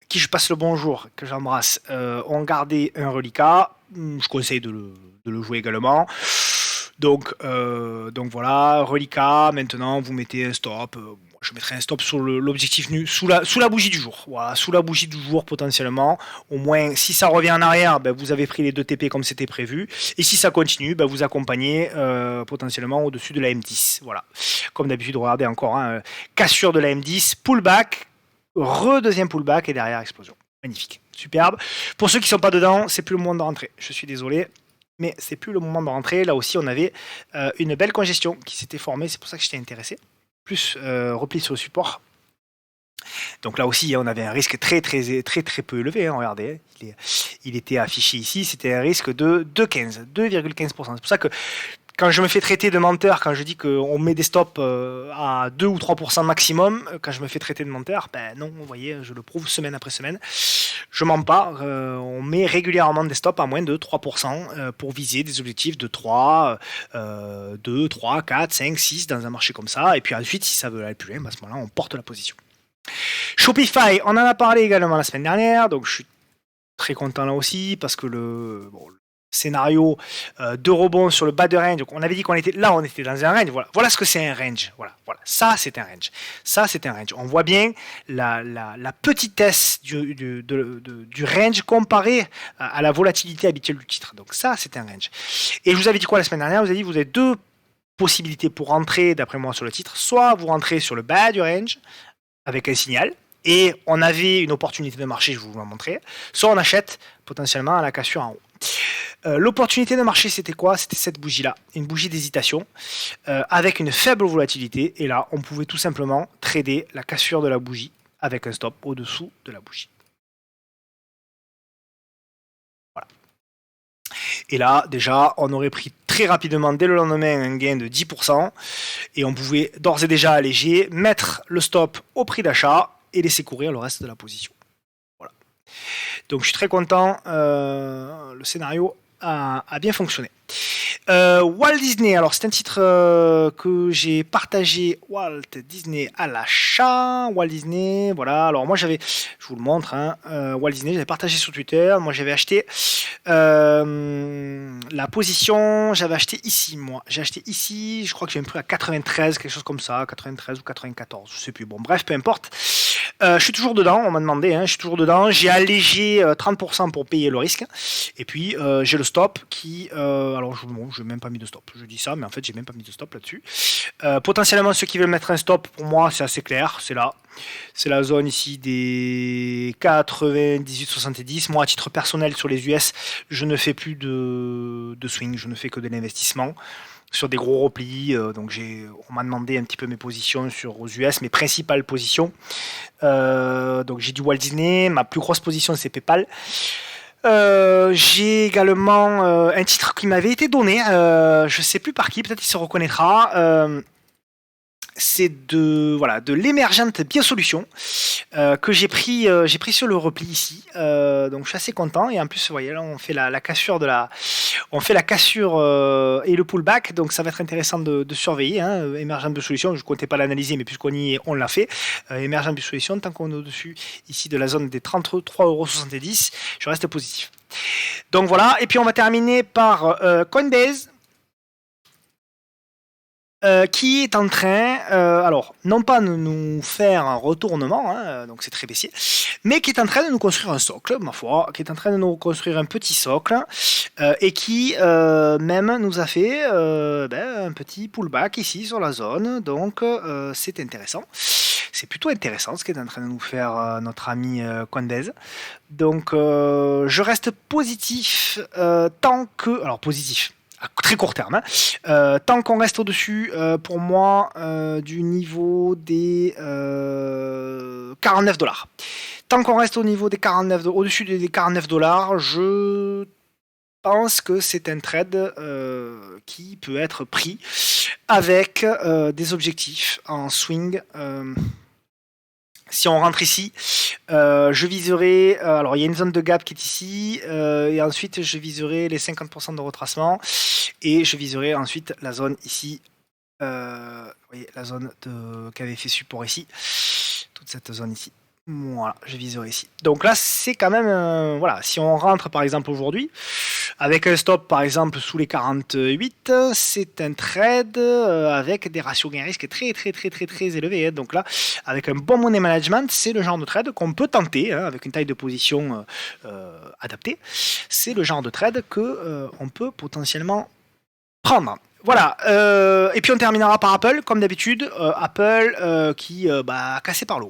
qui je passe le bonjour, que j'embrasse, ont gardé un reliquat. Je conseille de le jouer également. Donc voilà, reliquat, maintenant vous mettez un stop, je mettrai un stop sur l'objectif nu, sous la bougie du jour, voilà, sous la bougie du jour potentiellement, au moins si ça revient en arrière, ben, vous avez pris les 2 TP comme c'était prévu, et si ça continue, ben, vous accompagnez potentiellement au-dessus de la M10, voilà, comme d'habitude, regardez encore, hein, cassure de la M10, pullback, deuxième pullback, et derrière explosion, magnifique, superbe. Pour ceux qui ne sont pas dedans, c'est plus le moment de rentrer, je suis désolé. Mais c'est plus le moment de rentrer. Là aussi, on avait une belle congestion qui s'était formée. C'est pour ça que j'étais intéressé. Plus repli sur le support. Donc là aussi, on avait un risque très peu élevé. Hein, regardez, il était affiché ici, c'était un risque de 2,15%. C'est pour ça que quand je me fais traiter de menteur, quand je dis qu'on met des stops à 2 ou 3% maximum, quand je me fais traiter de menteur, ben non, vous voyez, je le prouve semaine après semaine. Je mens pas, on met régulièrement des stops à moins de 3% pour viser des objectifs de 3, 2, 3, 4, 5, 6 dans un marché comme ça. Et puis ensuite, si ça veut aller plus loin, à ce moment-là, on porte la position. Shopify, on en a parlé également la semaine dernière, donc je suis très content là aussi parce que le scénario de rebond sur le bas de range. Donc on avait dit qu'on était là, on était dans un range. Voilà ce que c'est un range. Voilà. Ça c'est un range. Ça c'est un range. On voit bien la petitesse du range comparé à la volatilité habituelle du titre. Donc ça c'est un range. Et je vous avais dit quoi la semaine dernière? Vous avez dit vous avez deux possibilités pour rentrer d'après moi sur le titre. Soit vous rentrez sur le bas du range avec un signal. Et on avait une opportunité de marché, je vous l'ai montré. Soit on achète potentiellement à la cassure en haut. L'opportunité de marché, c'était quoi? C'était cette bougie-là, une bougie d'hésitation avec une faible volatilité. Et là, on pouvait tout simplement trader la cassure de la bougie avec un stop au-dessous de la bougie. Voilà. Et là, déjà, on aurait pris très rapidement, dès le lendemain, un gain de 10%. Et on pouvait d'ores et déjà alléger, mettre le stop au prix d'achat et laisser courir le reste de la position. Voilà. Donc je suis très content, le scénario a bien fonctionné. Walt Disney, alors c'est un titre que j'ai partagé, Walt Disney à l'achat, Walt Disney, voilà, alors moi je vous le montre, hein, Walt Disney, j'avais partagé sur Twitter, moi j'avais acheté la position, j'avais acheté ici, j'ai acheté ici, je crois que j'ai pris à 93, quelque chose comme ça, 93 ou 94, je sais plus, bon bref, peu importe. Je suis toujours dedans, on m'a demandé, hein, je suis toujours dedans, j'ai allégé 30% pour payer le risque, et puis j'ai le stop qui, alors je n'ai même pas mis de stop, je dis ça, mais en fait j'ai même pas mis de stop là-dessus. Potentiellement ceux qui veulent mettre un stop, pour moi c'est assez clair, c'est là, c'est la zone ici des 98-70, moi à titre personnel sur les US, je ne fais plus de swing, je ne fais que de l'investissement sur des gros replis, donc on m'a demandé un petit peu mes positions aux US, mes principales positions. Donc j'ai du Walt Disney, ma plus grosse position c'est PayPal. J'ai également un titre qui m'avait été donné, je sais plus par qui, peut-être il se reconnaîtra. C'est de l'Emergent Biosolutions que j'ai pris sur le repli ici, donc je suis assez content. Et en plus vous voyez là on fait la cassure et le pullback, donc ça va être intéressant de surveiller, hein. Emergent Biosolutions, je ne comptais pas l'analyser, mais puisqu'on y est, on l'a fait. Emergent Biosolutions, tant qu'on est au-dessus ici de la zone des 33,70 €, je reste positif. Donc voilà, et puis on va terminer par Coinbase. Qui est en train, alors non pas de nous faire un retournement, hein, donc c'est très baissier, mais qui est en train de nous construire un socle, ma foi, qui est en train de nous construire un petit socle, et qui même nous a fait un petit pullback ici sur la zone, donc c'est intéressant. C'est plutôt intéressant ce qu'est en train de nous faire notre ami Coinbase. Donc je reste positif tant que... Alors positif à très court terme, hein. Tant qu'on reste au-dessus, pour moi, du niveau des 49 $. Tant qu'on reste au niveau des 49, au-dessus des 49 $, je pense que c'est un trade qui peut être pris avec des objectifs en swing. Si on rentre ici, je viserai, alors il y a une zone de gap qui est ici, et ensuite je viserai les 50% de retracement, et je viserai ensuite la zone ici, vous voyez la zone qui avait fait support ici, toute cette zone ici. Voilà, je viserai ici. Donc là, c'est quand même, voilà, si on rentre par exemple aujourd'hui, avec un stop par exemple sous les 48, c'est un trade avec des ratios gain-risque très élevés, hein. Donc là, avec un bon money management, c'est le genre de trade qu'on peut tenter, hein, avec une taille de position adaptée. C'est le genre de trade que on peut potentiellement prendre. Voilà, et puis on terminera par Apple, comme d'habitude. Apple qui a cassé par le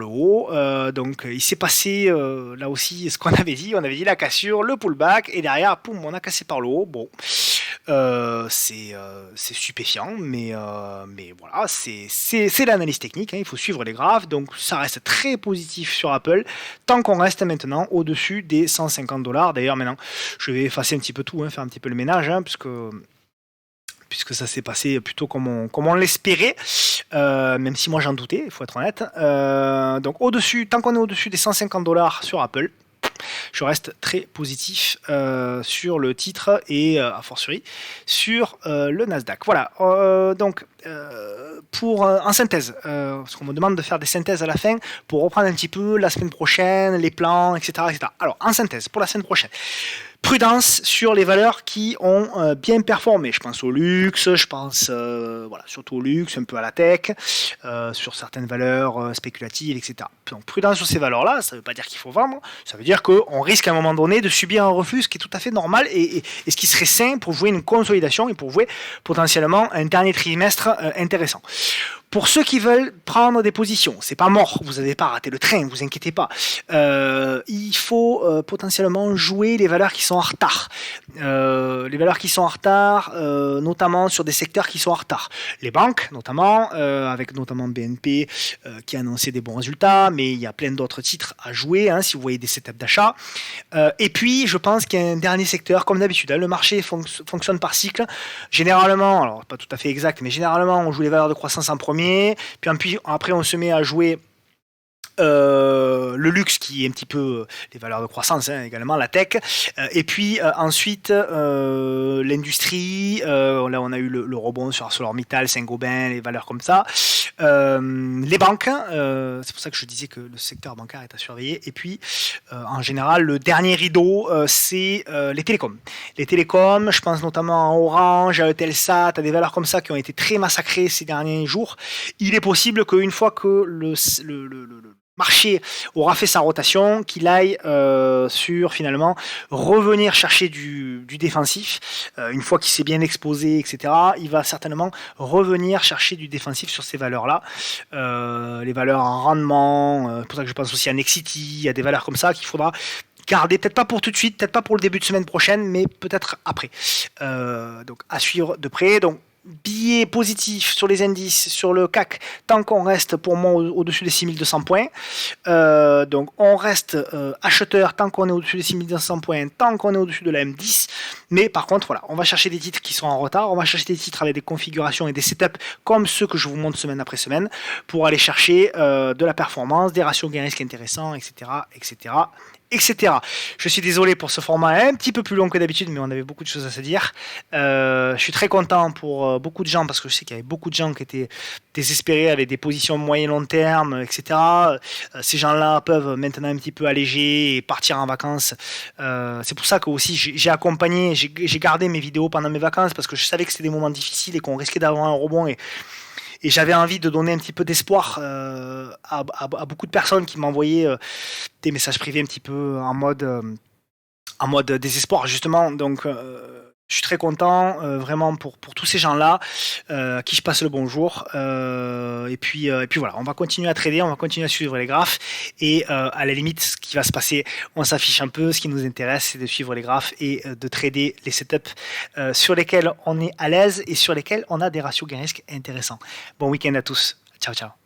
haut. Donc il s'est passé là aussi ce qu'on avait dit. On avait dit la cassure, le pullback, et derrière, poum, on a cassé par le haut. Bon, C'est stupéfiant, mais voilà, c'est l'analyse technique, hein, il faut suivre les graphes, donc ça reste très positif sur Apple, tant qu'on reste maintenant au-dessus des 150 $. D'ailleurs, maintenant, je vais effacer un petit peu tout, hein, faire un petit peu le ménage, hein, puisque ça s'est passé plutôt comme on l'espérait, même si moi j'en doutais, il faut être honnête. Donc tant qu'on est au-dessus des 150 $ sur Apple, je reste très positif sur le titre et a fortiori sur le Nasdaq. Voilà, donc en synthèse, parce qu'on me demande de faire des synthèses à la fin pour reprendre un petit peu la semaine prochaine, les plans, etc. etc. Alors, en synthèse, pour la semaine prochaine, prudence sur les valeurs qui ont bien performé. Je pense au luxe, je pense voilà, surtout au luxe, un peu à la tech, sur certaines valeurs spéculatives, etc. Donc prudence sur ces valeurs-là, ça ne veut pas dire qu'il faut vendre, ça veut dire qu'on risque à un moment donné de subir un reflux, ce qui est tout à fait normal et ce qui serait sain pour jouer une consolidation et pour jouer potentiellement un dernier trimestre intéressant. Pour ceux qui veulent prendre des positions, c'est pas mort, vous n'avez pas raté le train, vous inquiétez pas. Il faut potentiellement jouer les valeurs qui sont en retard. Les valeurs qui sont en retard, notamment sur des secteurs qui sont en retard. Les banques, notamment, avec notamment BNP qui a annoncé des bons résultats, mais il y a plein d'autres titres à jouer, hein, si vous voyez des setups d'achat. Et puis, je pense qu'il y a un dernier secteur, comme d'habitude, hein, le marché fonctionne par cycle. Généralement, alors pas tout à fait exact, mais généralement, on joue les valeurs de croissance en premier. Puis après on se met à jouer le luxe qui est un petit peu les valeurs de croissance, hein, également la tech, et puis ensuite l'industrie, là on a eu le rebond sur ArcelorMittal, Saint-Gobain, les valeurs comme ça, les banques, c'est pour ça que je disais que le secteur bancaire est à surveiller, et puis en général le dernier rideau c'est les télécoms. Les télécoms, je pense notamment à Orange, à Eutelsat, à des valeurs comme ça qui ont été très massacrées ces derniers jours. Il est possible qu'une fois que le marché aura fait sa rotation, qu'il aille sur finalement revenir chercher du défensif. Une fois qu'il s'est bien exposé, etc., il va certainement revenir chercher du défensif sur ces valeurs-là. Les valeurs en rendement, pour ça que je pense aussi à Nexity, il y a des valeurs comme ça qu'il faudra garder, peut-être pas pour tout de suite, peut-être pas pour le début de semaine prochaine, mais peut-être après. Donc à suivre de près. Donc billets positifs sur les indices, sur le CAC, tant qu'on reste pour moi au-dessus des 6200 points. Donc on reste acheteur tant qu'on est au-dessus des 6200 points, tant qu'on est au-dessus de la M10. Mais par contre, voilà, on va chercher des titres qui sont en retard, on va chercher des titres avec des configurations et des setups comme ceux que je vous montre semaine après semaine pour aller chercher de la performance, des ratios gain-risque intéressants, etc., etc., etc. Je suis désolé pour ce format un petit peu plus long que d'habitude, mais on avait beaucoup de choses à se dire. Je suis très content pour beaucoup de gens, parce que je sais qu'il y avait beaucoup de gens qui étaient désespérés avec des positions moyen long terme, etc. Ces gens-là peuvent maintenant un petit peu alléger et partir en vacances. C'est pour ça que aussi j'ai accompagné, j'ai gardé mes vidéos pendant mes vacances, parce que je savais que c'était des moments difficiles et qu'on risquait d'avoir un rebond, et j'avais envie de donner un petit peu d'espoir à beaucoup de personnes qui m'envoyaient des messages privés un petit peu en mode désespoir, justement. Donc je suis très content vraiment pour tous ces gens-là à qui je passe le bonjour. Et puis voilà, on va continuer à trader, on va continuer à suivre les graphes, et à la limite, ce qui va se passer, on s'affiche un peu. Ce qui nous intéresse, c'est de suivre les graphes et de trader les setups sur lesquels on est à l'aise et sur lesquels on a des ratios gain-risque intéressants. Bon week-end à tous. Ciao, ciao.